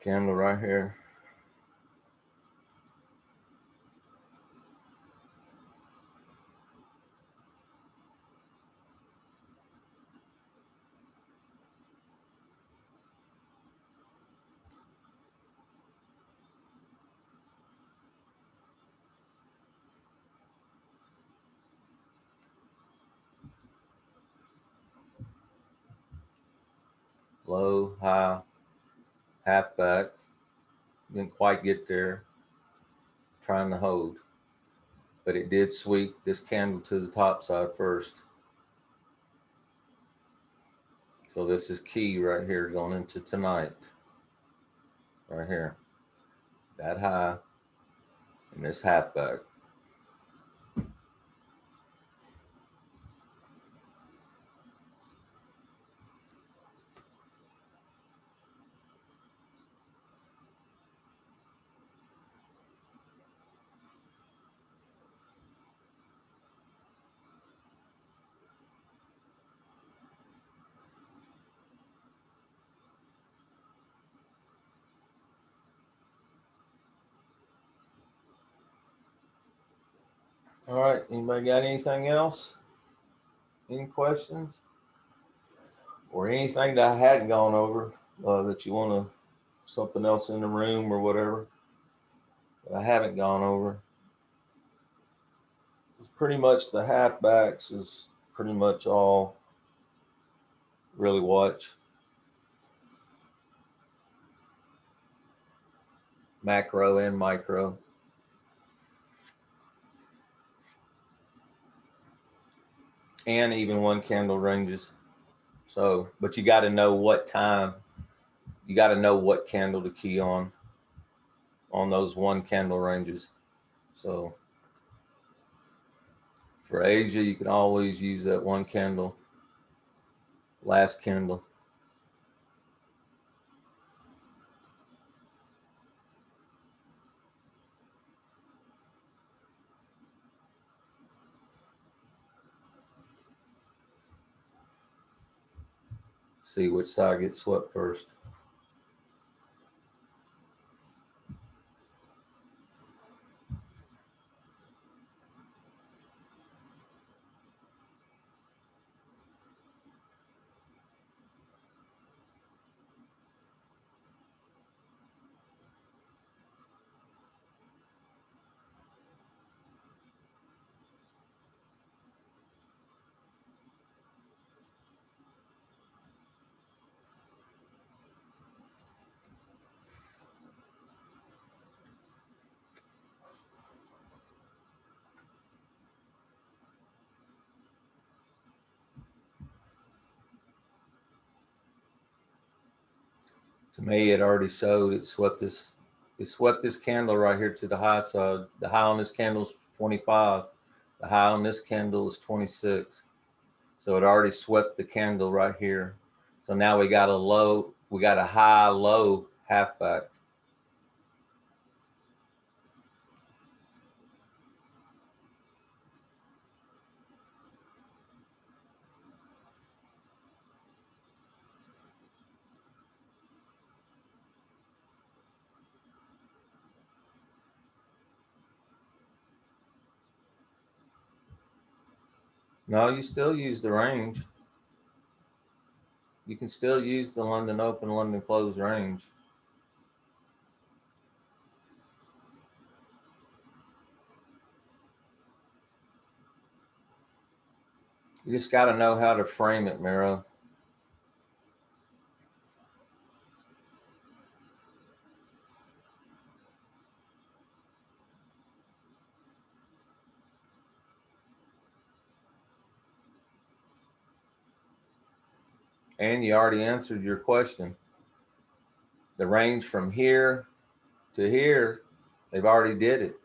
Candle right here. Low, high, halfback. Didn't quite get there. Trying to hold. But it did sweep this candle to the top side first. So this is key right here going into tonight. Right here. That high and this halfback. All right, anybody got anything else? Any questions? Or anything that I hadn't gone over that you want to, something else in the room or whatever that I haven't gone over? It's pretty much the halfbacks is pretty much all really watch. Macro and micro. And even one candle ranges. So, but you got to know what time, you got to know what candle to key on those one candle ranges. So for Asia, you can always use that one candle, last candle. See which side gets swept first. To me, it already showed it swept this candle right here to the high side. The high on this candle is 25. The high on this candle is 26. So it already swept the candle right here. So now we got a high-low halfback. No, you still use the range. You can still use the London open, London close range. You just got to know how to frame it, Miro. And you already answered your question. The range from here to here, they've already did it.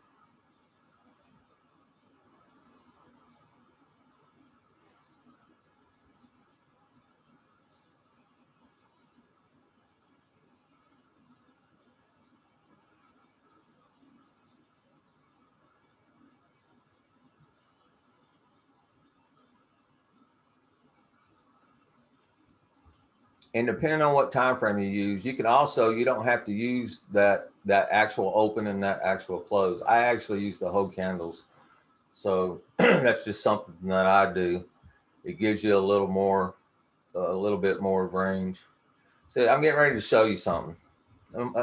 And depending on what time frame you use, you don't have to use that actual open and that actual close. I actually use the whole candles. So that's just something that I do. It gives you a little bit more range. So I'm getting ready to show you something. I'm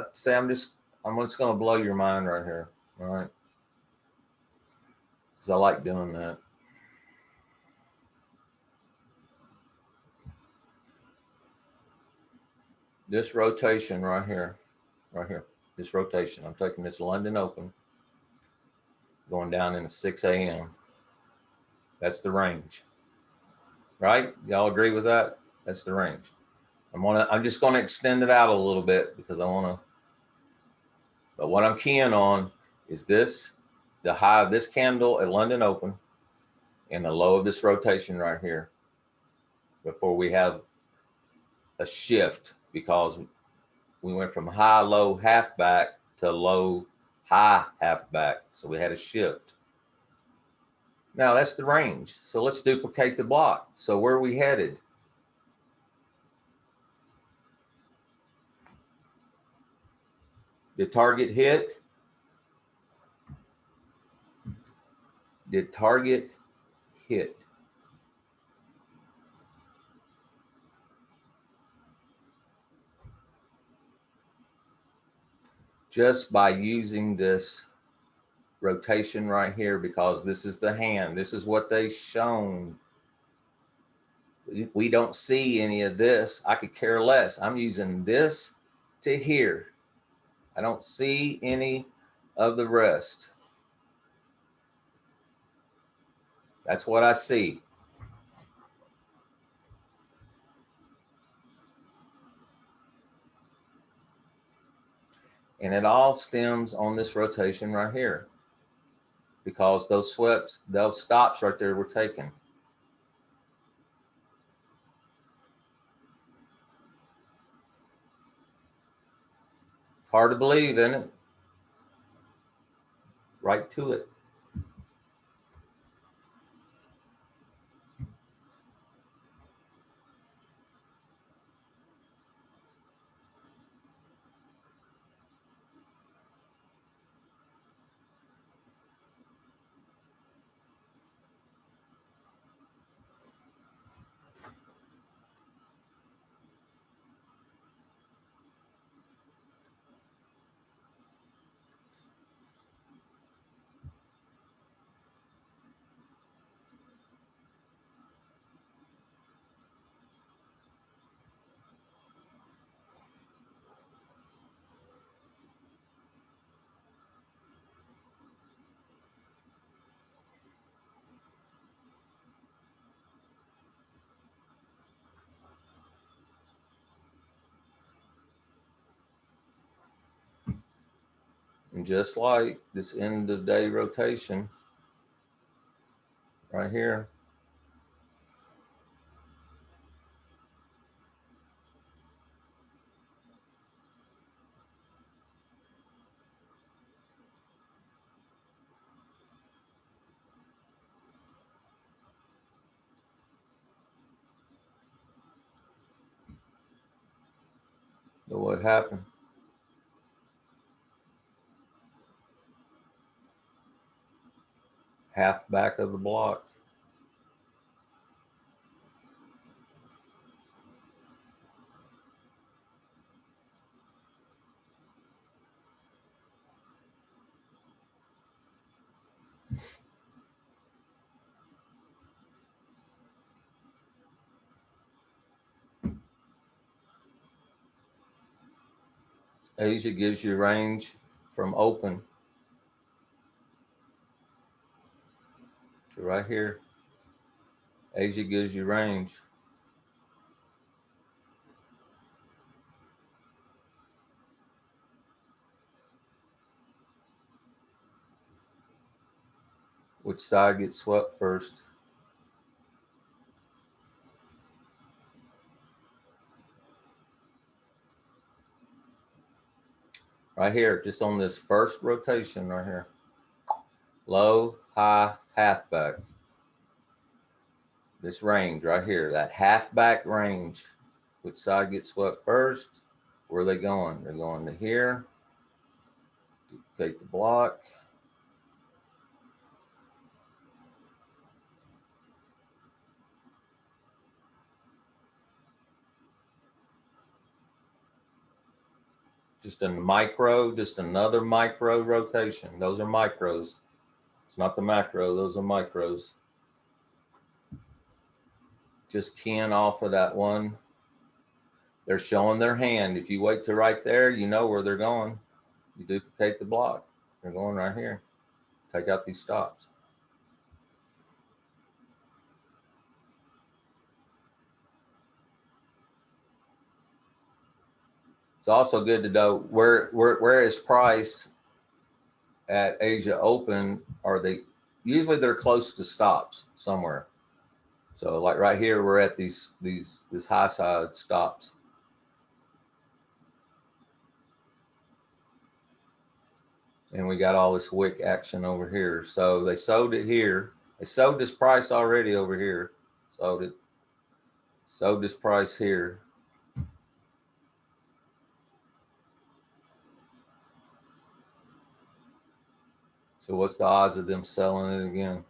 just going to blow your mind right here. All right. Because I like doing that. This rotation right here, this rotation. I'm taking this London open, going down into 6 a.m. That's the range, right? Y'all agree with that? That's the range. I'm just going to extend it out a little bit because I want to. But what I'm keying on is the high of this candle at London open, and the low of this rotation right here. Before we have a shift, because we went from high-low halfback to low-high halfback. So we had a shift. Now that's the range. So let's duplicate the block. So where are we headed? The target hit. Did target hit? Just by using this rotation right here, because this is the hand, this is what they shown. We don't see any of this. I could care less. I'm using this to here. I don't see any of the rest. That's what I see. And it all stems on this rotation right here, because those sweeps, those stops right there were taken. It's hard to believe, isn't it? Right to it. And just like this end of day rotation right here, look what happened. Half back of the block. Asia gives you range from open to right here. Asia gives you range. Which side gets swept first? Right here, just on this first rotation right here. Low, high, halfback. This range right here, that halfback range. Which side gets swept first? Where are they going? They're going to here. Duplicate the block. Just a micro, just another micro rotation. Those are micros. It's not the macro, those are micros. Just keying off of that one. They're showing their hand. If you wait to right there, you know where they're going. You duplicate the block. They're going right here. Take out these stops. It's also good to know where is price at Asia Open. Are they usually they're close to stops somewhere? So like right here, we're at this high side stops. And we got all this wick action over here. So they sold it here. They sold this price already over here. Sold it. Sold this price here. So what's the odds of them selling it again?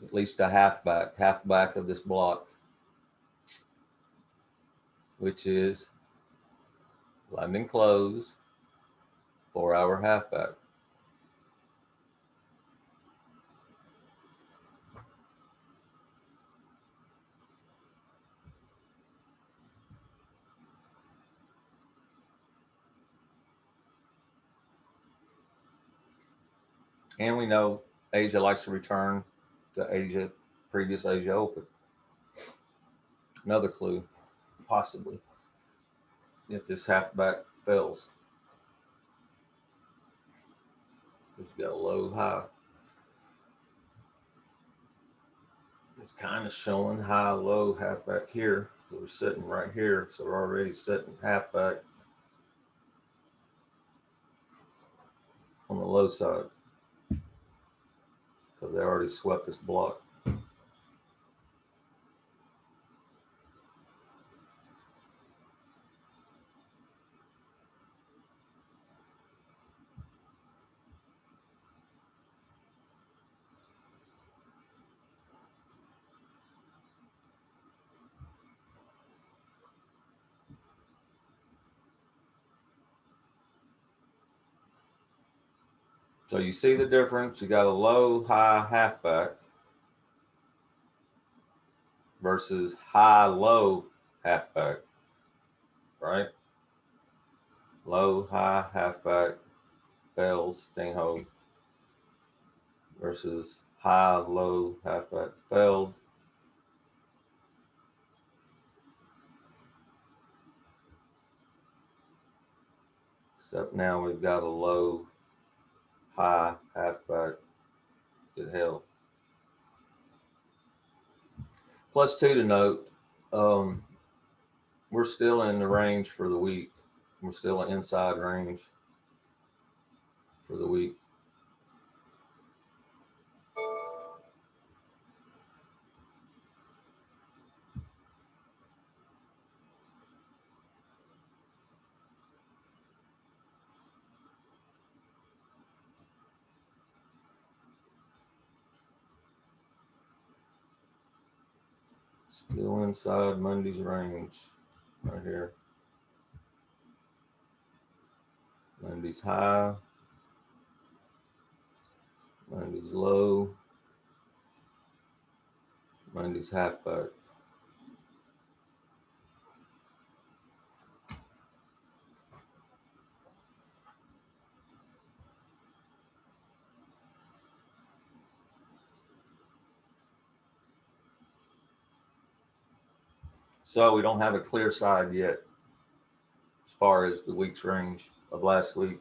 at least a halfback of this block, which is London close, 4-hour halfback. And we know Asia likes to return to previous Asia Open. Another clue, possibly, if this halfback fails. We've got a low, high. It's kind of showing high, low, halfback here. So we're sitting right here. So we're already sitting halfback on the low side because they already swept this block. So you see the difference. You got a low, high halfback versus high, low halfback, right? Low, high halfback fails, ding ho, versus high, low halfback failed. Except now we've got a low, high halfback that held. +2 to note, we're still in the range for the week. We're still inside range for the week. Still inside Monday's range right here. Monday's high, Monday's low, Monday's halfback. So we don't have a clear side yet as far as the week's range of last week,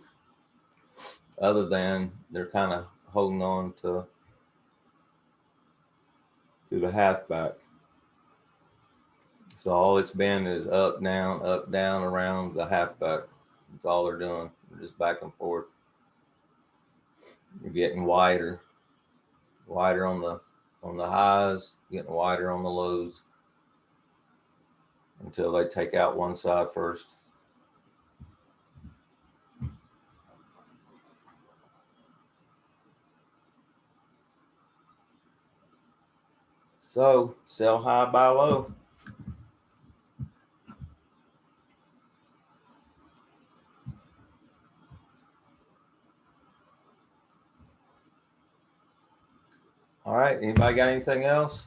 other than they're kind of holding on to the halfback. So all it's been is up, down around the halfback. That's all they're doing. They're just back and forth. You're getting wider on the highs, getting wider on the lows until they take out one side first. So sell high, buy low. All right, anybody got anything else?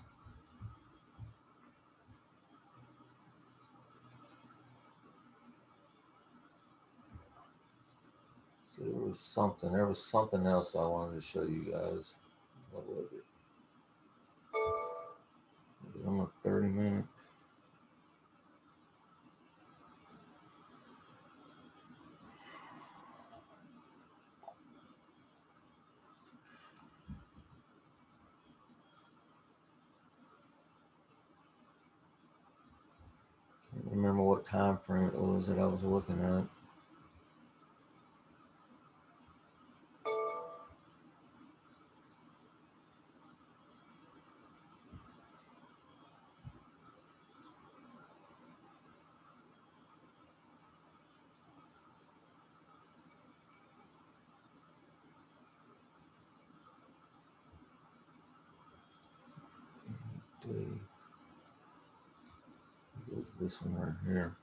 So there was something else I wanted to show you guys. What was it? I'm a 30-minute. Can't remember what time frame it was that I was looking at. It was this one right here.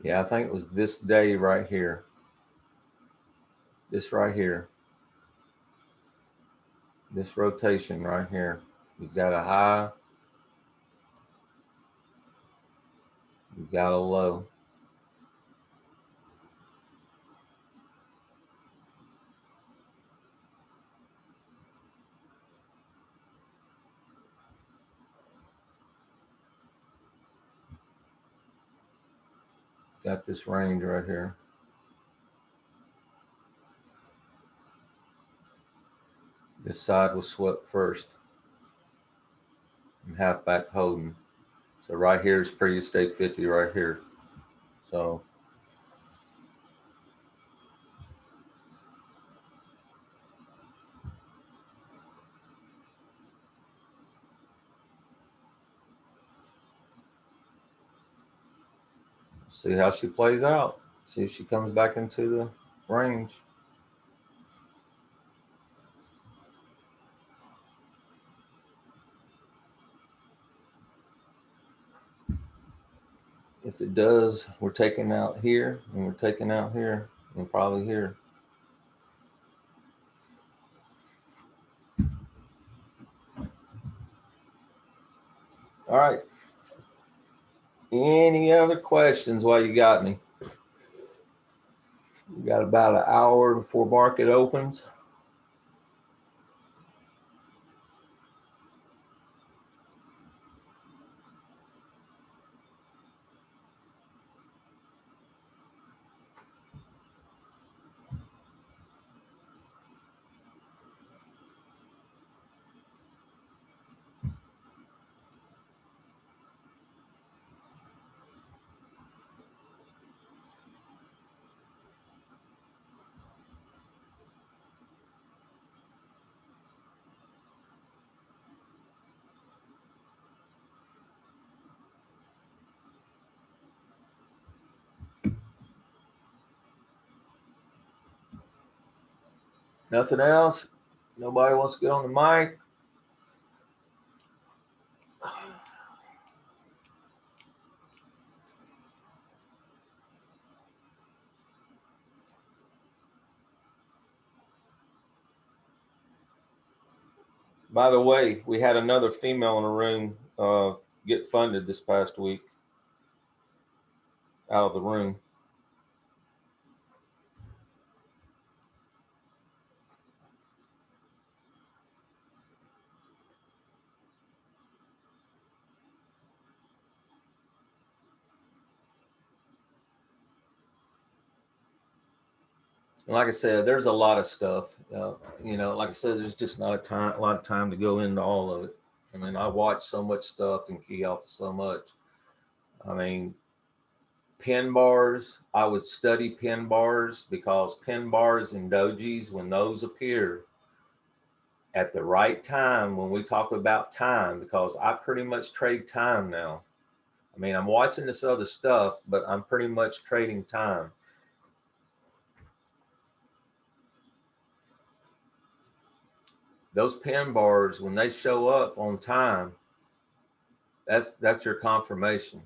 Yeah, I think it was this day right here. This right here. This rotation right here. You've got a high. You've got a low. Got this range right here. This side was swept first. And half back holding. So right here is previous day 50 right here. So see how she plays out. See if she comes back into the range. If it does, we're taking out here and we're taking out here and probably here. All right. Any other questions while you got me? We got about an hour before market opens. Nothing else? Nobody wants to get on the mic? By the way, we had another female in the room get funded this past week out of the room. And like I said, there's a lot of stuff. Like I said, there's just not a lot of time to go into all of it. I mean, I watch so much stuff and key off so much. I mean, pin bars, I would study pin bars because pin bars and dojis, when those appear at the right time, when we talk about time, because I pretty much trade time now. I mean, I'm watching this other stuff, but I'm pretty much trading time. Those pin bars, when they show up on time, that's your confirmation.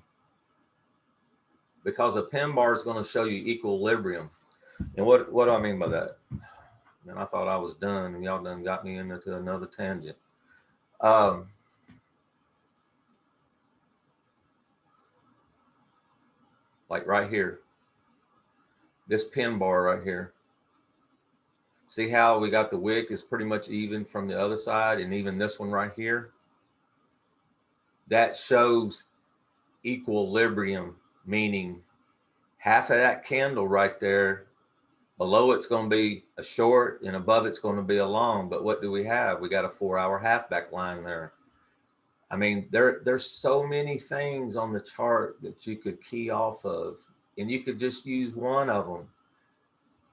Because a pin bar is going to show you equilibrium. And what do I mean by that? And I thought I was done, and y'all done got me into another tangent. Like right here, this pin bar right here. See how we got the wick is pretty much even from the other side, and even this one right here? That shows equilibrium, meaning half of that candle right there, below it's going to be a short and above it's going to be a long. But what do we have? We got a 4-hour halfback line there. I mean, there's so many things on the chart that you could key off of, and you could just use one of them.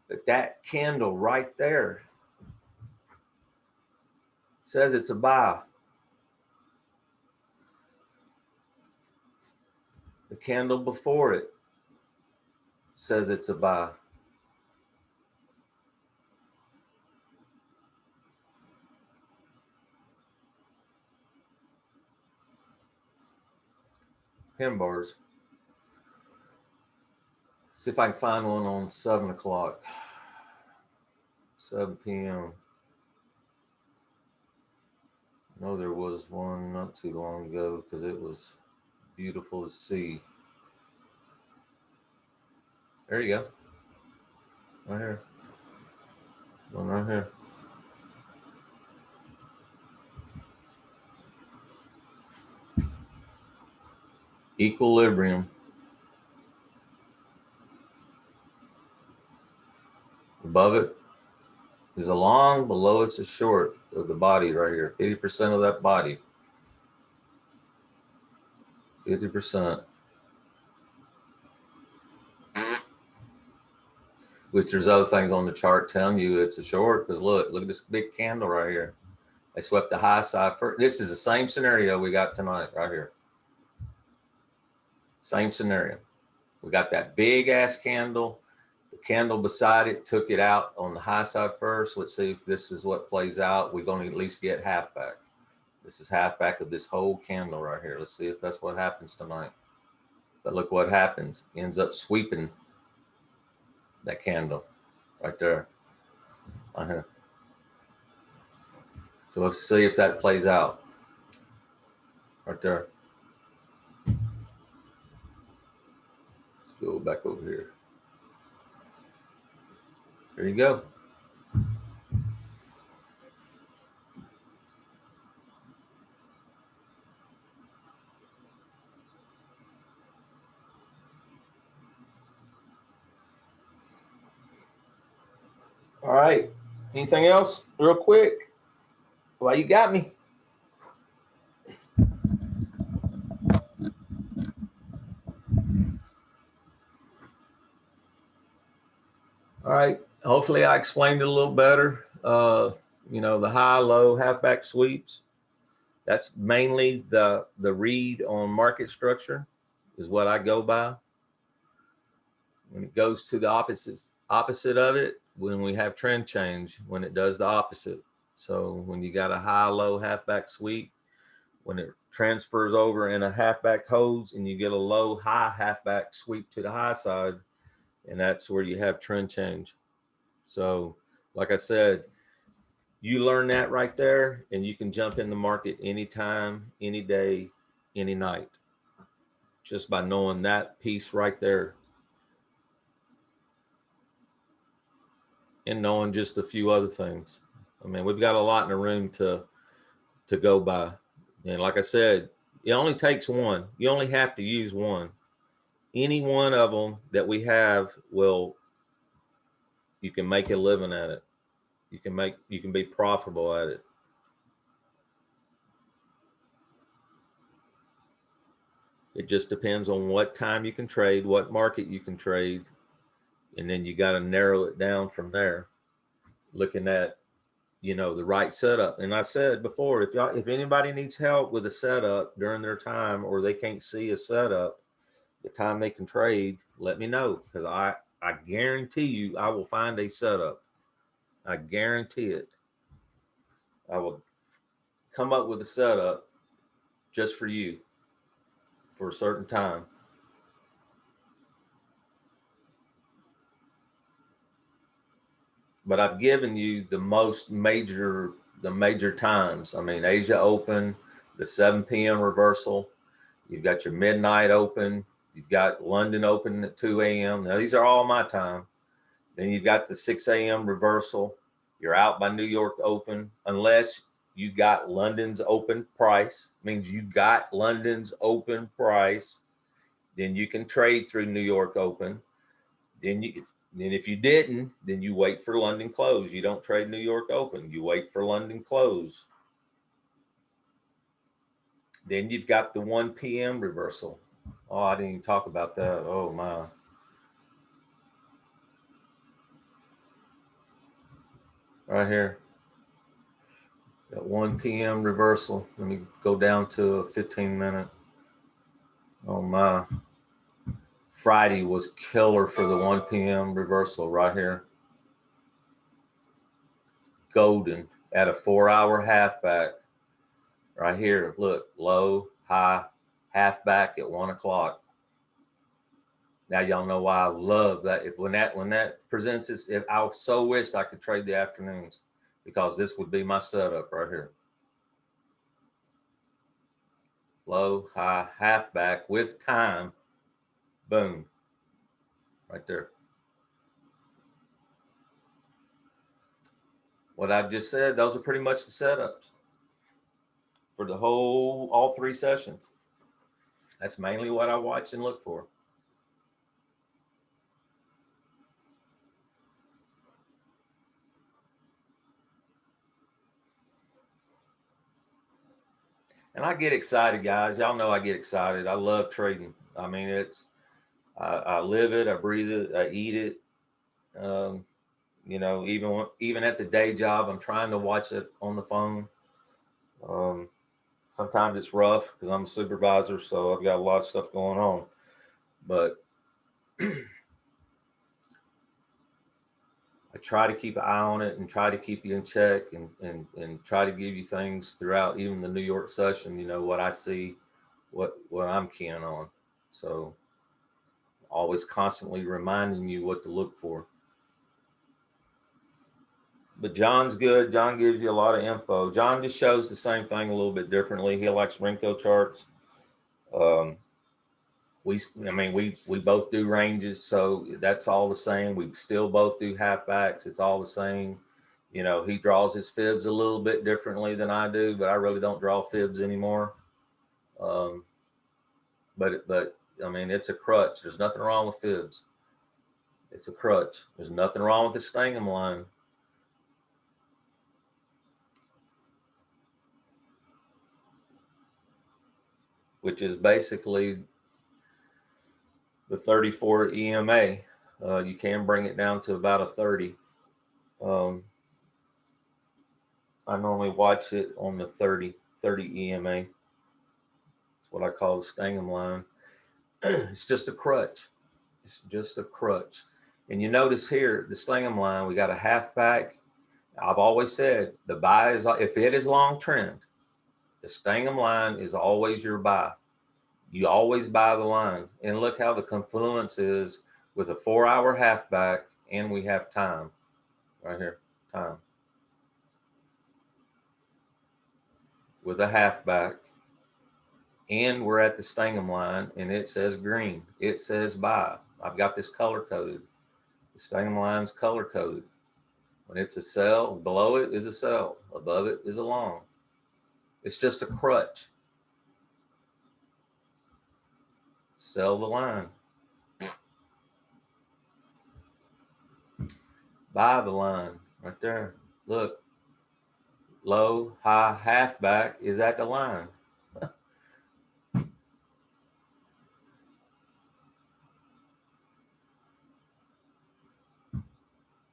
But that candle right there says it's a buy. The candle before it says it's a buy. pin bars. See if I can find one on 7 o'clock, 7 p.m. I know there was one not too long ago because it was beautiful to see. There you go. Right here. One right here. Equilibrium. Above it is a long, below it's a short of the body right here. 80% of that body. 50%. Which there's other things on the chart telling you it's a short, because look at this big candle right here. They swept the high side first. This is the same scenario we got tonight right here. Same scenario. We got that big ass candle. The candle beside it took it out on the high side first. Let's see if this is what plays out. We're going to at least get half back. This is half back of this whole candle right here. Let's see if that's what happens tonight. But look what happens. Ends up sweeping that candle right there. Right here. So let's see if that plays out. Right there. Let's go back over here. There you go. All right. Anything else real quick? Well, you got me. All right. Hopefully I explained it a little better. You know, the high-low halfback sweeps, that's mainly the read on market structure is what I go by. When it goes to the opposite of it, when we have trend change, when it does the opposite. So when you got a high-low halfback sweep, when it transfers over in a halfback holds and you get a low-high halfback sweep to the high side, and that's where you have trend change. So like I said, you learn that right there and you can jump in the market anytime, any day, any night, just by knowing that piece right there and knowing just a few other things. I mean, we've got a lot in the room to go by. And like I said, it only takes one. You only have to use one. Any one of them that we have you can make a living at it. You can be profitable at it. It just depends on what time you can trade, what market you can trade, and then you got to narrow it down from there, looking at, you know, the right setup. And I said before, if anybody needs help with a setup during their time, or they can't see a setup the time they can trade, let me know, because I guarantee you I will find a setup. I guarantee it. I will come up with a setup just for you for a certain time. But I've given you the major times. I mean, Asia Open, the 7 p.m. reversal. You've got your midnight open. You've got London Open at 2 a.m. Now, these are all my time. Then you've got the 6 a.m. reversal. You're out by New York Open, unless you got London's open price. Means you got London's open price. Then you can trade through New York Open. Then if you didn't, then you wait for London close. You don't trade New York Open. You wait for London close. Then you've got the 1 p.m. reversal. Oh, I didn't even talk about that. Oh, my. Right here. That 1 p.m. reversal. Let me go down to a 15-minute. Oh, my. Friday was killer for the 1 p.m. reversal right here. Golden at a 4-hour halfback. Right here. Look, low, high, halfback at 1 o'clock. Now y'all know why I love that. When that presents its, if I so wished I could trade the afternoons, because this would be my setup right here. Low, high, halfback with time. Boom. Right there. What I've just said, those are pretty much the setups for the all 3 sessions. That's mainly what I watch and look for. And I get excited, guys. Y'all know I get excited. I love trading. I mean, I live it, I breathe it, I eat it. You know, even at the day job, I'm trying to watch it on the phone. Sometimes it's rough because I'm a supervisor, so I've got a lot of stuff going on. But I try to keep an eye on it and try to keep you in check and try to give you things throughout even the New York session, you know, what I see, what I'm keen on. So always constantly reminding you what to look for. But John's good. John gives you a lot of info. John just shows the same thing a little bit differently. He likes Renko charts. We both do ranges, so that's all the same. We still both do halfbacks. It's all the same. You know, he draws his fibs a little bit differently than I do, but I really don't draw fibs anymore. But I mean, it's a crutch. There's nothing wrong with fibs. It's a crutch. There's nothing wrong with the Stangem line. Which is basically the 34 EMA. You can bring it down to about a 30. I normally watch it on the 30 EMA. It's what I call the Stangem line. It's just a crutch. It's just a crutch. And you notice here, the Stangem line, we got a halfback. I've always said the buy is, if it is long trend, the Stangem line is always your buy. You always buy the line. And look how the confluence is with a 4-hour halfback, and we have time right here, time. With a halfback, and we're at the Stangem line, and it says green. It says buy. I've got this color coded. The Stangem line's color coded. When it's a sell, below it is a sell. Above it is a long. It's just a crutch. Sell the line. Buy the line right there. Look, low, high, halfback is at the line.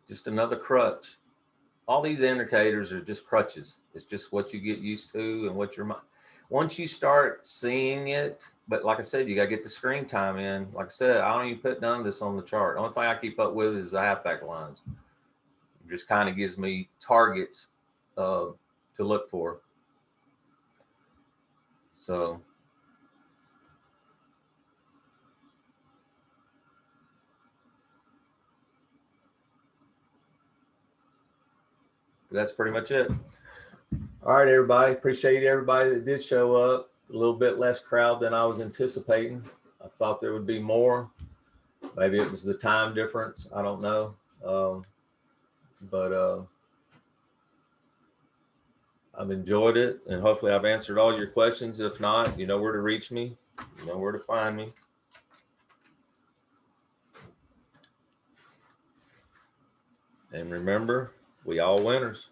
Just another crutch. All these indicators are just crutches. It's just what you get used to and what your mind. Once you start seeing it, but like I said, you got to get the screen time in. Like I said, I don't even put none of this on the chart. The only thing I keep up with is the halfback lines. It just kind of gives me targets to look for. So that's pretty much it. All right, everybody. Appreciate everybody that did show up. A little bit less crowd than I was anticipating. I thought there would be more. Maybe it was the time difference. I don't know. But I've enjoyed it, and hopefully I've answered all your questions. If not, you know where to reach me. You know where to find me. And remember, we all winners.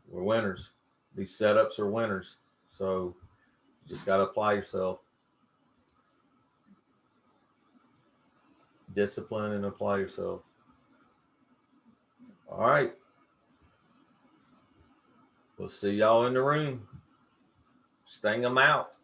We're winners. These setups are winners. So you just got to apply yourself. Discipline and apply yourself. All right. We'll see y'all in the room. Stangem out.